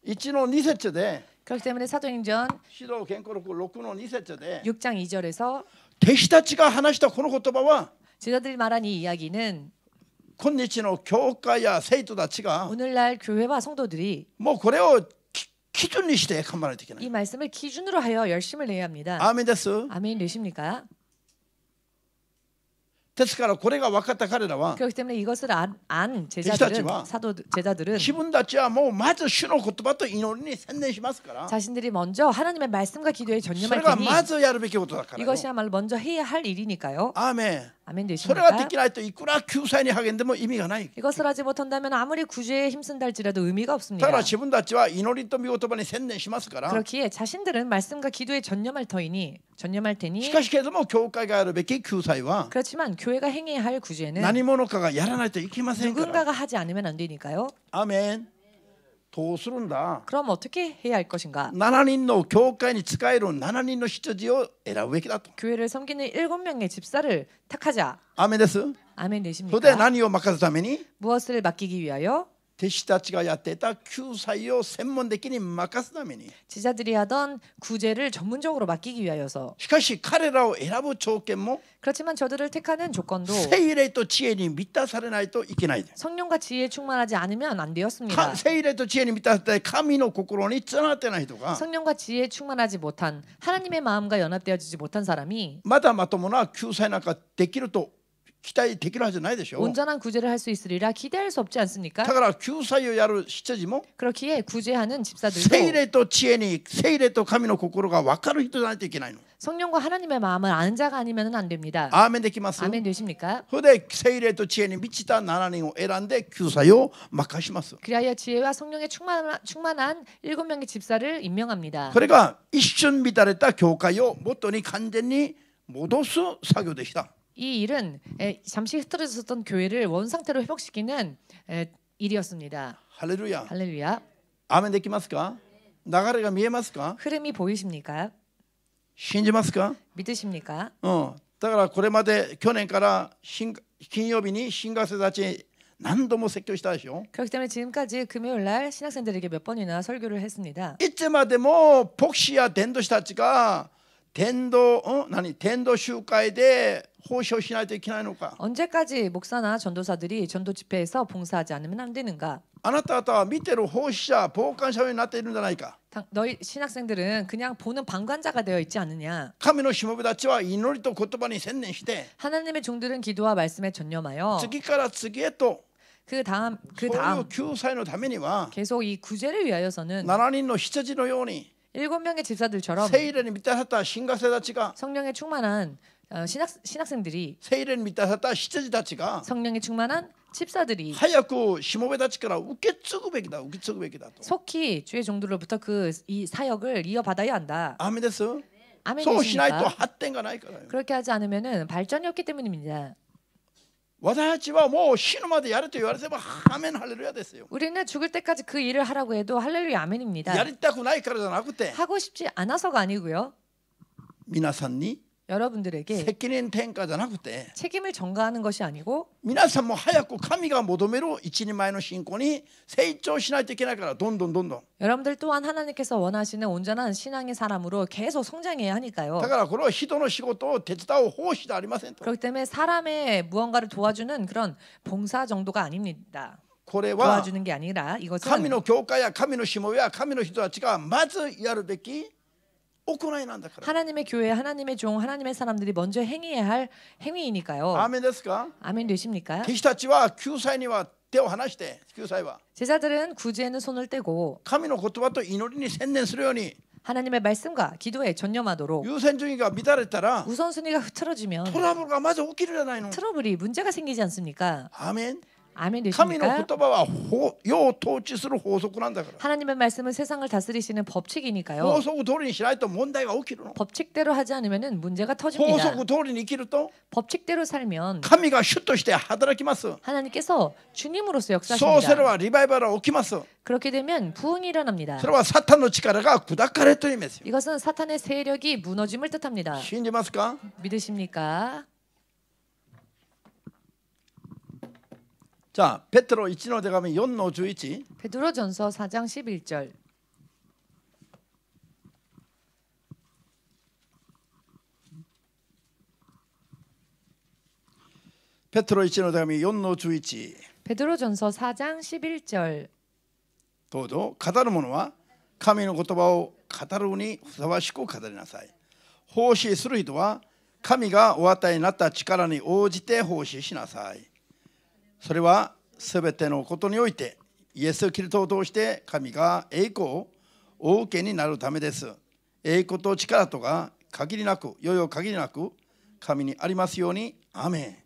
1の2節で 그렇기 때문에 사도행전 使徒言行録6の2節で 6장 2절에서 弟子たちが話したこの言葉は 제자들이 말한 이 이야기는 今日の教会や生徒たちが 오늘날 교회와 성도들이 もうこれを基準にして頑張らないといけない。 이 말씀을 기준으로 하여 열심을 내야 합니다. アーメンです。 아멘 되십니까? ですからこれが分かった彼らは 그렇기 때문에 이것을 안 제자들은 제자들은 自分たちはもうまず主の言葉と祈りに専念しますから 자신들이 먼저 하나님의 말씀과 기도에 それ 전념할 が 테니 まずやるべきことだからよ。 이것이야말로 먼저 해야 할 일이니까요. アーメン。 아멘 それがで 되십니까? きないといくら救済に励んでも意味がない。 이것을 하지 못한다면 아무리 구제에 힘쓴다 할지라도 의미가 だ 없습니다. から自分たちは祈りと御言葉に専念しますから。 그렇기에 자신들은 말씀과 기도에 전념할 테니 しかしけれども教会がやるべき救済は 그렇지만 교회가 행해야 할 구제는 何者かがやらないといけませんから。 누군가가 하지 않으면 안 되니까요. アーメン。どうするんだ。 그럼 어떻게 해야 할 것인가? 7人の教会に仕える7人の執を選ぶべきだと。 교회를 섬기는 7명의 집사를 택하자. アーメンです。 아멘 それで 되십니까? 何を任すために 무엇을 맡기기 위하여? 弟子たちがやっていた救済を専門的に任すために。 제자들이 하던 구제를 전문적으로 맡기기 위하여서. しかし彼らを選ぶ条件も 그렇지만 저들을 택하는 조건도 聖霊と知恵に満たされないといけない。 성령과 지혜에 충만하지 않으면 안 되었습니다. 聖霊と知恵に満たされて神の心につながってない人が 성령과 지혜에 충만하지 못한 하나님의 마음과 연합되어지지 못한 사람이 まだまともな救済なんかできると期待できるはずじゃないでしょ。 온전한 구제를 할 수 있으리라 기대할 수 없지 않습니까? だから救済をやる執事も 그렇기에 구제하는 聖 집사들도 霊と知恵に聖霊と神の心が分かる人じゃないといけないの。 성령과 하나님의 마음을 아는 자가 아니면 안 됩니다. アーメンできます。 아멘 되십니까? それで聖霊と知恵に満ちた7人を選んで救済を任します。 그리하여 지혜와 성령에 충만한 7명의 집사를 임명합니다. これが一瞬乱れた教会を元に完全に戻す作業でした。 이 일은 잠시 흐트러졌던 교회를 원상태로 회복시키는 일이었습니다. ハレルヤ。 할렐루야. アーメンできますか？流れが見えますか？ 흐름이 보이십니까? 信じますか？ 믿으십니까? だからこれまで去年から金曜日に新学生たち何度も説教したでしょ。 그렇기 때문에 지금까지 금요일 날 신학생들에게 몇 번이나 설교를 했습니다. いつまでも牧師や伝道師たちが伝道集会で奉仕をしないといけないのか。 언제까지 목사나 전도사들이 전도 집회에서 봉사하지 않으면 안 되는가? あなた方は見てる奉仕者、傍観者になっているんじゃないか。 너희 신학생들은 그냥 보는 방관자가 되어 있지 않느냐? 神のしもべたちは祈りと言葉に専念して 하나님의 종들은 기도와 말씀에 전념하여 次から次へと 그 다음 そういう救済のためには 계속 이 구제를 위하여서는 7人の執事のように 7명의 집사들처럼 聖霊に満たされた新学生たちが 성령에 충만한 신학생들이 聖霊に満たされた執事たちが 성령에 충만한 집사들이 早くしもべたちから受け継ぐべきだと。 속히 주의 종들로부터 이 사역을 이어받아야 한다. アーメンです。 아멘 そうしないと 되십니까? 発展がないからよ。 그렇게 하지 않으면은 발전이 없기 때문입니다. 私たちはもう死ぬまでやれと言われればアーメンハレルヤですよ。 우리는 죽을 때까지 그 일을 하라고 해도 할렐루야 아멘입니다. やりたくないからじゃなくて 하고 싶지 않아서가 아니고요. 皆さんに 여러분들에게 責任転嫁じゃなくて 책임을 전가하는 것이 아니고 皆さんも早く神が求める一人前の信仰に成長しないといけないからどんどん 여러분들 또한 하나님께서 원하시는 온전한 신앙의 사람으로 계속 성장해야 하니까요. だからこれは人の仕事を手伝う奉仕ではありませんと。 그렇기 때문에 사람의 무언가를 도와주는 그런 봉사 정도가 아닙니다. これは 도와주는 게 아니라 이것은 神の教会や神のしもべや神の人たちがまずやるべき行いなんだから。 하나님의 교회, 하나님의 종, 하나님의 사람들이 먼저 행해야 할 행위이니까요. アーメンですか？ 아멘 되십니까? 弟子たちは救済には手を離して、救済は 제자들은 구제에는 손을 떼고 神の言葉と祈りに専念するように。 하나님의 말씀과 기도에 전념하도록. 優先順位が乱れたら 우선순위가 흐트러지면 トラブルがまず起きるじゃないの。 트러블이 문제가 생기지 않습니까? アーメン。 아멘 神の 되십니까? 言葉は世を統治する法則なんだから。 하나님의 말씀은 세상을 다스리시는 법칙이니까요. 法則通りにしないと問題が起きるの。 법칙대로 하지 않으면 문제가 法 터집니다. 則通りに生きると 법칙대로 살면 神が主として働きます。 하나님께서 주님으로서 そうすれ 역사하십니다. ばリバイバルは起きます。 그렇게 되면 부흥이 일어납니다. それはサタンの力が砕かれという意味ですよ。 이것은 사탄의 세력이 무너짐을 뜻합니다. 信じますか？ 믿으십니까? じゃあペテロ1の手紙4の11。 베드로전서 4장 11절. ペテロ1の手紙4の11。 베드로전서 4장 11절. どうぞ。語る者は神の言葉を語るにふさわしく語りなさい。奉仕する人は神がお与えになった力に応じて奉仕しなさい。それはすべてのことにおいてイエス・キリストを通して神が栄光をお受けになるためです。栄光と力とが限りなく、よよ限りなく神にありますように。アメン。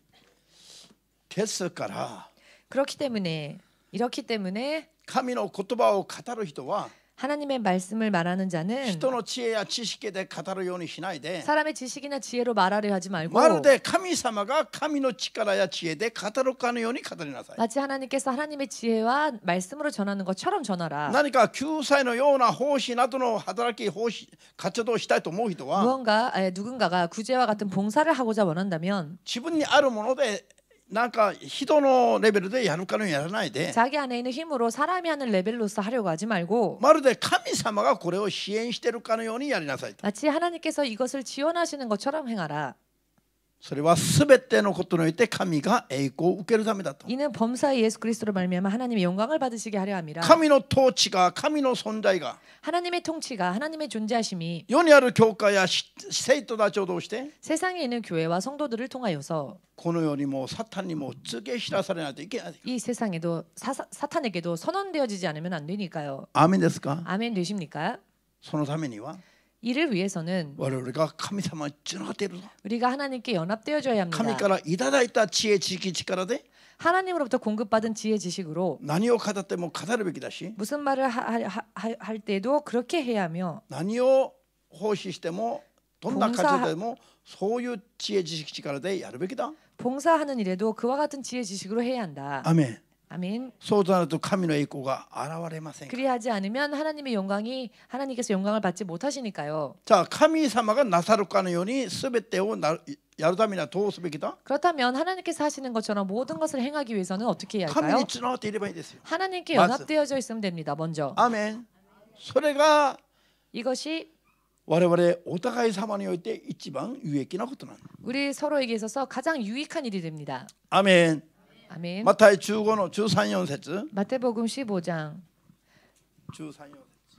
ですから 그렇기 때문에 이렇기 때문에 神の言葉を語る人は 하나님의 말씀을 말하는 자는 人の知恵や知識で語るようにしないで、 사람의 지식이나 지혜로 말하려 하지 말고 まるで神様が神の力や知恵で語るかのように語りなさい。 마치 하나님께서 하나님의 지혜와 말씀으로 전하는 것처럼 전하라. 何か救済のような奉仕などの働き奉仕活動をしたいと思う人は 누군가가 구제와 같은 봉사를 하고자 원한다면 自分にあるものでなんか人のレベルでやるかのようにやらないで、 자기 안에 있는 힘으로 사람이 하는 레벨로서 하려고 하지 말고 まるで神様がこれを支援しているかのようにやりなさいと。 마치 하나님께서 이것을 지원하시는 것처럼 행하라. それはすべてのことにおいて神が栄光を受けるためだと。 이는 범사의 예수 그리스도로 말미암아 하나님의 영광을 받으시게 하려 함이라. 神の統治が、神の存在が 하나님의 통치가 하나님의 존재하심이 世にある教会や生徒たちを通して 세상에 있는 교회와 성도들을 통하여서 このようにもサタンにも告げ知らされないといけない。 이 세상에도 사탄에게도 선언되어지지 않으면 안 되니까요. アーメンですか？ 아멘 되십니까? そのためには 이를 위해서는 我々が神様につながっている。 우리가 하나님께 연합되어져야 합니다. 神からいただいた知恵知識力で 하나님으로부터 공급받은 지혜 지식으로 何を語っても語るべきだし、 무슨 말을 할 때도 그렇게 해야 하며 何を奉仕してもどんな活動でもそういう知恵知識力でやるべきだ。 봉사하는 일에도 그와 같은 지혜 지식으로 해야 한다. アーメン。 아멘. そうとなると神の栄光が現れません。 그리하지 않으면 하나님께서 영광을 받지 못하시니까요. じゃあ神様がなさるかのように全てをやるためにはどうすべきだ？ 그렇다면 하나님께서 하시는 것처럼 모든 것을 행하기 위해서는 어떻게 해야 神 할까요? につながっていればいいですよ。 하나님께 연합되어져 있으면 됩니다. 먼저 アーメン。それが 이것이 我々お互い様において一番有益なことなんだ。 우리 서로에게 있어서 가장 유익한 일이 됩니다. アーメン。 아멘. マタイ15の13、14節。 마태복음 15장 13、14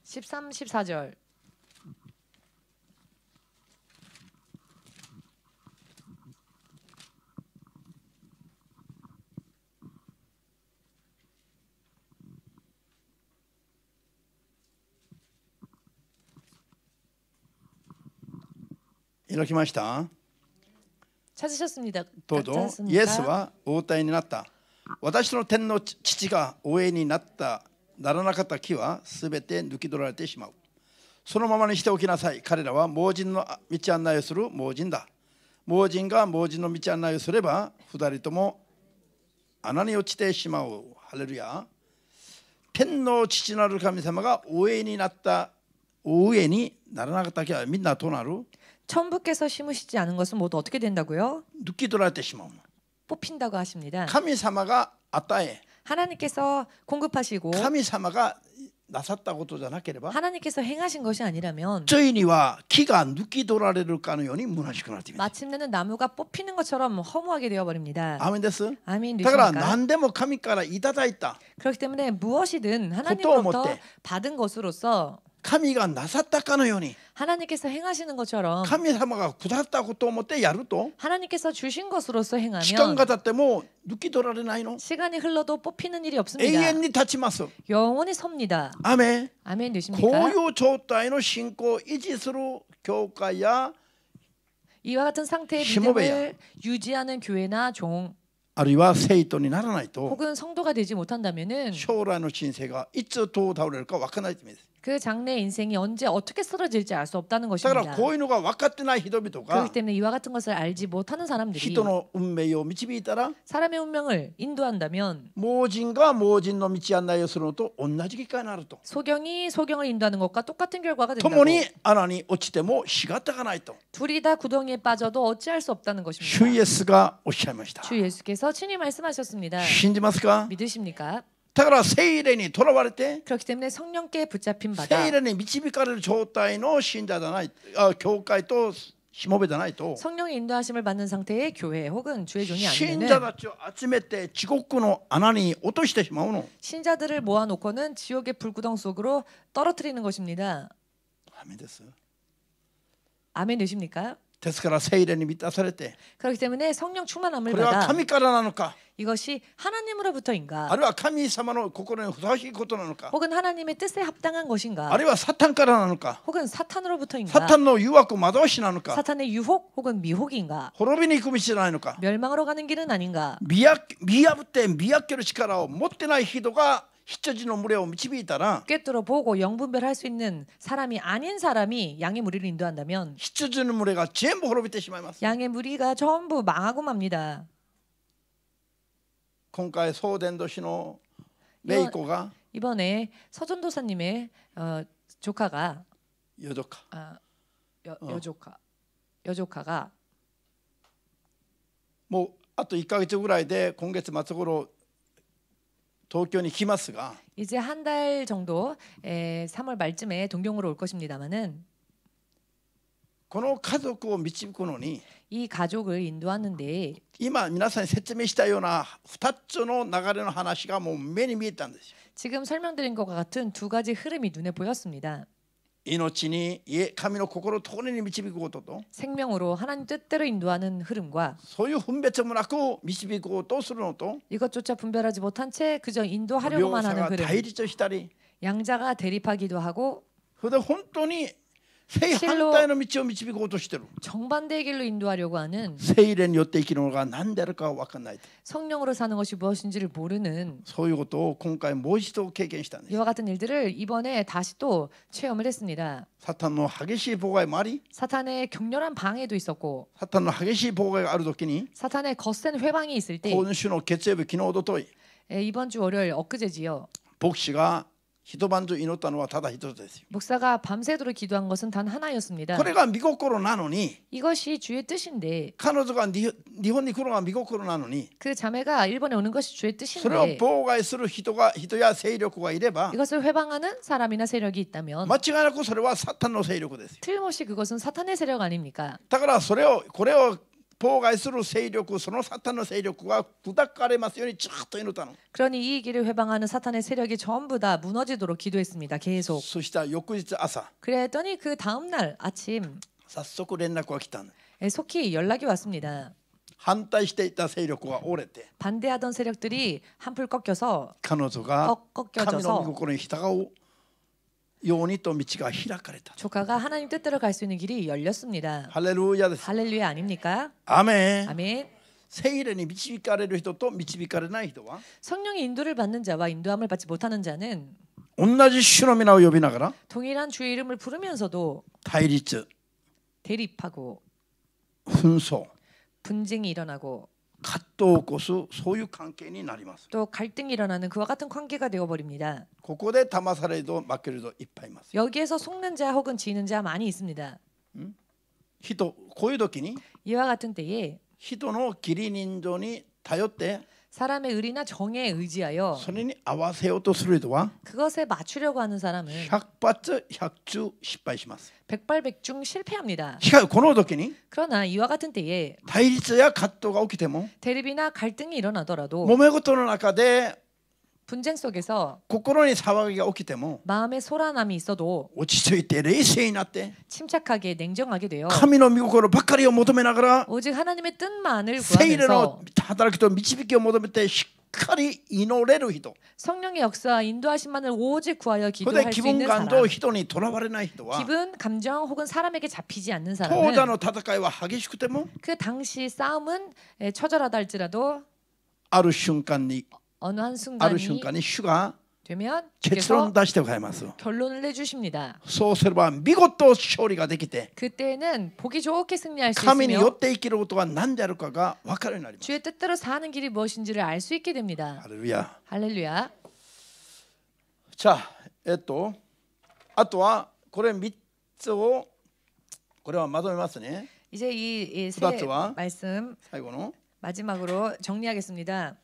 節。 13, 14절.開きました。 찾으셨습니다. どうぞ。イエスは応対になった。私の天の父が応援にならなかった木はすべて抜き取られてしまう。そのままにしておきなさい。彼らは盲人の道案内をする盲人だ。盲人が盲人の道案内をすれば二人とも穴に落ちてしまう。ハレルヤ。天の父なる神様が応援にならなかった木はみんなどうなる？ 천부께서 심으시지 않은 것은 모두 어떻게 된다고요? 抜き取られてしまう。 뽑힌다고 하십니다. 神様が与え、 하나님께서 공급하시고 神様がなさったことじゃなければ、 하나님께서 행하신 것이 아니라면 ついには木が抜き取られるかのように虚しくなっています。 마침내는 나무가 뽑히는 것처럼 허무하게 되어버립니다. アーメンです。 아멘 だから 되십니까? 何でも神からいただいた 그렇기 때문에 무엇이든 것도 하나님으로부터 못해. 받은 것으로서 神がなさったかのように 하나님께서 행하시는 것처럼 神様がくださったことをもってやると 하나님께서 주신 것으로서 時間 행하면 が経っても抜き取られないの 시간이 흘러도 뽑히는 일이 永 없습니다. 遠に立ちます 영원히 섭니다. アメン 아멘 こ 되십니까? ういう状態の信仰を維持する教会や 이와 같은 상태의 시모베야. 믿음을 유지하는 교회나 종 あるいは生徒にならないと 혹은 성도가 되지 못한다면은 将来の人生がいつどう倒れるか分からないという意味です 그 장래의 인생이 언제 어떻게 쓰러질지 알 수 없다는 だから 것입니다. こういうのが分かってない人々が 그렇기 때문에 이와 같은 것을 알지 못하는 사람들이 人の運命を導いたら 사람의 운명을 인도한다면 盲人が盲人の道案内をするのと同じ結果になると 소경이 소경을 인도하는 것과 똑같은 결과가 된다고. 共に穴に落ちても仕方がないと 둘이 다 구덩이에 빠져도 어찌할 수 없다는 主イ 것입니다. エスがおっしゃいました 주 예수께서 친히 말씀하셨습니다. 信じますか 믿으십니까? だから聖霊にとらわれて 그렇기 때문에 성령께 붙잡힌 바다 聖霊に導かれる状態の信者じゃない教会としもべじゃないと 성령의 인도하심을 받는 상태의 교회 혹은 주의 종이 信 아니면은 者たちを集めて地獄の穴に落としてしまうの 신자들을 모아놓고는 지옥의 불구덩 속으로 떨어뜨리는 것입니다. ダメです 아멘 되십니까? ですから聖霊に満たされて 그렇기 때문에 성령 こ 충만함을 れは 받아 神からなのか 이것이 하나님으로부터인가 あるいは神様の心にふさわしいことなのか 혹은 하나님의 뜻에 합당한 あ 것인가 るいはサタンからなのか 혹은 사탄으로부터인가 サタンの誘惑惑しなのか 사탄의 유혹 혹은 미혹인가 滅びに行く道じゃないのか 멸망으로 가는 길은 아닌가 見破って見分ける力を持ってない人が羊の群れを導いたら 꿰뚫어 보고 영분별할 수 있는 사람이 아닌 사람이 양의 무리를 인도한다면 羊の群れが全部滅びてしまいます 양의 무리가 전부 망하고 맙니다. 今回送伝道師のメイコが 이번에 서전도사님의 조카가 ヨドカ 여조카가 もうあと1ヶ月ぐらいで今月末頃東京に来ますが 이제 한 달 정도 3월 말쯤에 동경으로 올 것입니다만은 この家族を導くのに 이 가족을 인도하는데 今皆さんに説明したような2つの流れの話がもう目に見えたんですよ 지금 설명드린 것과 같은 두 가지 흐름이 눈에 보였습니다. 命に神の心を通りに導くことと 생명으로 하나님 뜻대로 인도하는 흐름과 そういう分別もなく導こうとするのと 이것조차 분별하지 못한 채 그저 両 인도하려고만 者 하는 が 흐름 対立したり 양자가 대립하기도 하고 それで本当に正反対の道を導こうとしてる 정반대의 길로 인도하려고 하는 聖霊によって生きるのが何であるか分からない 성령으로 sa는 것이 무엇인지를 모르는 そういうことを今回もう一度経験したんです 이와 같은 일들을 이번에 다시 또 체험을 했습니다. サタンの激しい妨害もあり 사탄의 격렬한 방해도 있었고 サタンの激しい妨害があるときに 사탄의 거센 회방이 있을 때 今週の月曜日昨日おととい 이번 주 월요일 엊그제지요. 牧師が一晩中祈ったのはただ一つですよ 목사가 밤새도록 기도한 것은 단 하나였습니다. これが御心なのに 이것이 주의 뜻인데 彼女が日本に来るのが御心なのに 그 자매가 일본에 오는 것이 주의 それを 뜻인데 妨害する人や勢力がいれば 이것을 회방하는 사람이나 세력이 있다면 間違いなくそれはサタンの勢力ですよ 틀림없이 그것은 사탄의 세력 아닙니까? だからこれを妨害する勢力そのサタンの勢力が砕かれますようにずっと祈ったの 그러니 이 길을 회방하는 사탄의 세력이 전부 다 무너지도록 기도했습니다. 계속. そしたら翌日朝 그랬더니 그 다음 날 아침 早速連絡が来たの 속히 연락이 왔습니다. 反対していた勢力が折れて 반대하던 세력들이 한풀 꺾여서 彼女が神の御 꺾여져서 心に従うようにと道が開かれた 조카가 하나님 뜻대로 갈 수 있는 길이 열렸습니다. ハレルヤです 할렐루야 아닙니까? アメン 아멘. 聖霊に導かれる人と導かれない人は 성령의 인도를 받는 자와 인도함을 받지 못하는 자는 同じ主の皆を呼びながら 동일한 주의 이름을 부르면서도 対立 대립하고 紛争 분쟁이 일어나고 葛藤を起こすそういう関係になります 또 갈등이 일어나는 그와 같은 관계가 되어버립니다. ここで騙される人負ける人いっぱいいます 여기에서 속는 자 혹은 지는 자 많이 있습니다. 人こういう時に 이와 같은 때에 人の義理人情に頼って 사람의 의리나 정에 의지하여 それに合わせようとする人は 그것에 맞추려고 하는 사람은 100発100中失敗します 백발백중 실패합니다. しかしこの時に 그러나 이와 같은 때에 対立や葛藤が起きても 대립이나 갈등이 일어나더라도 揉め事の中で 분쟁 속에서 心に騒ぎが起きても 마음에 소란함이 있어도 落ち着いて冷静になって 침착하게 냉정하게 되어 神の御心ばっかりを求めながら 오직 하나님의 뜻만을 聖霊 구하면서 の働きと導きを求めてしっかり祈れる人 성령의 역사와 인도하심만을 오직 구하여 それで 기도할 気 수 分 있는 感 사람 と人にとらわれない人は 기분, 감정 혹은 사람에게 잡히지 않는 当座 사람은 の戦いは激しくても 그 당시 싸움은 처절하다 할지라도 ある瞬間に 어느 한 ある 순간이 瞬間に主が 되면 結論 주께서 出してくれます。 결론을 내주십니다. そうすれば見事勝利ができて 그때는 보기 좋게 승리할 수 神によ 있으며 って生きることが何であるかが分かるようになります。 주의 뜻대로 사는 길이 무엇인지를 알 수 있게 됩니다. ハレルヤ。 할렐루야. じゃああとはこれ3つをこれはまとめますね。 이제 이 세 부다트와 말씀 最後の 마지막으로 정리하겠습니다.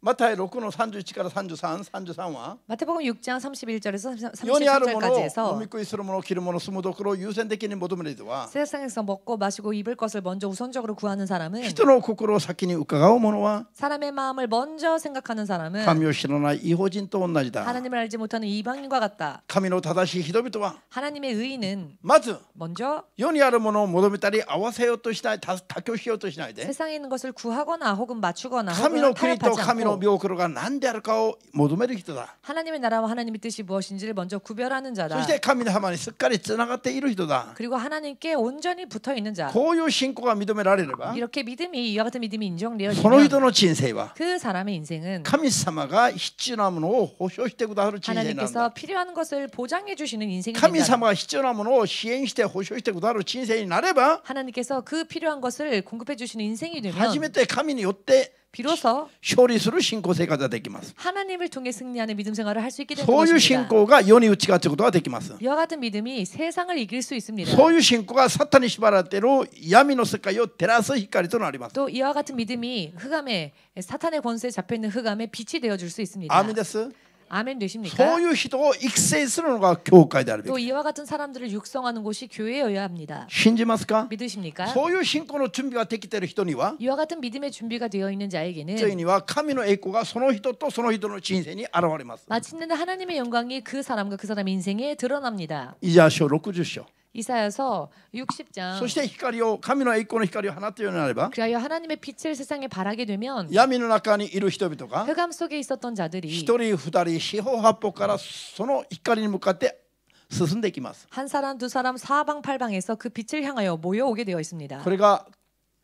マタイ6の31から33、33は 마태복음 6장 31절에서 世にあるもの 33절까지 を飲 해서 み食いするもの着るもの住むところを優先的に求める人は 세상에서 먹고 마시고 입을 것을 먼저 우선적으로 구하는 사람은 人の心を先に伺う者は 사람의 마음을 먼저 생각하는 사람은 神を知らない異邦人と同じだ。 하나님을 알지 못하는 이방인과 같다. 神の正しい人々は 하나님의 의인은 まず 먼저 世にあるものを求めたり合わせようとしない妥協しようとしないで 세상에 있는 것을 구하거나 혹은 맞추거나 神の 혹은 国と 타협하지 神の 않고 御心が何であるかを求める人だ。 하나님의 나라와 하나님의 뜻이 무엇인지를 먼저 구별하는 そ 자다. して神様にすっかりつながっている人だ。 그리고 하나님께 온전히 붙어 있는 자. こういう信仰が認められれば 이렇게 믿음이 이와 같은 믿음이 その 인정되어지면 人の人生は 그 사람의 인생은 神様が必要なものを保証してくださる人生なん 하나님께서 だ。 필요한 것을 보장해 주시는 인생이 神 된다. 様が必要なものを支援して保証してくださる人生になれば 하나님께서 그 필요한 것을 공급해 주시는 인생이 初め 되면 て神によって 비로소 勝利する信仰生活ができます。 하나님을 통해 승리하는 믿음 생활을 할 수 있게 되는 そういう信 것입니다. 仰が世に打ち勝つことができます。 이와 같은 믿음이 세상을 이길 수 있습니다. そういう信仰がサタンに縛られている闇の世界を照らす光となります。 또 이와 같은 믿음이 흑암에 사탄의 권세에 잡혀 있는 흑암에 빛이 되어 줄 수 있습니다. アーメンです。 아멘 되십니까? そういう人を育成するのが教会であるべ 또 き。 이와 같은 사람들을 육성하는 곳이 교회여야 합니다. 信じますか？ 믿으십니까? そういう信仰の準備ができている人には、 이와 같은 믿음의 준비가 되어 있는 つい 자에게는 には神の栄光がその人とその人の人生に現れます。 마침내 하나님의 영광이 그 사람과 그 사람의 인생에 드러납니다. イザヤ書60章。 이사야서 そ 60장 して光を神の栄光の光を放つようになれば、 그리하여 하나님의 빛을 세상에 발하게 되면 闇の中にいる人々が 흑암 속에 있었던 一 자들이 人二人四方八方からその光に向かって進んでいきます。 한 사람 두 사람 사방팔방에서 그 빛을 향하여 모여오게 되어 있습니다. これが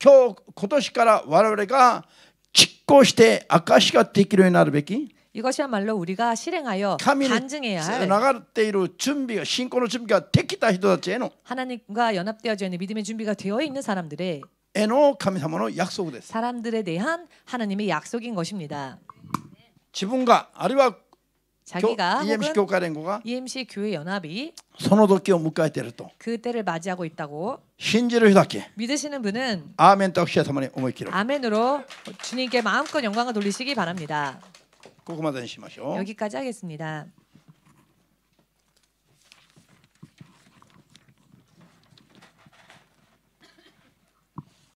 今年から我々が実行して証しができるようになるべき 이것이야말로 우리가 실행하여 神に 간증해야 つ 할 ながっている準備が信仰の準備ができた人たちへの 하나님과 연합되어져 있는 믿음의 준비가 되어 있는 사람들의 への神様の約束です。 사람들에 대한 하나님의 약속인 것입니다. 自分があるいは 자기가 EMC 혹은 教会連合が EMC 교회 연합이 その時を迎えていると 그 때를 맞이하고 있다고 信じる人だけ 믿으시는 분은 アーメンと主様に思い切る。 아멘으로 주님께 마음껏 영광을 돌리시기 바랍니다. ここまでにしましょう。 여기까지 하겠습니다.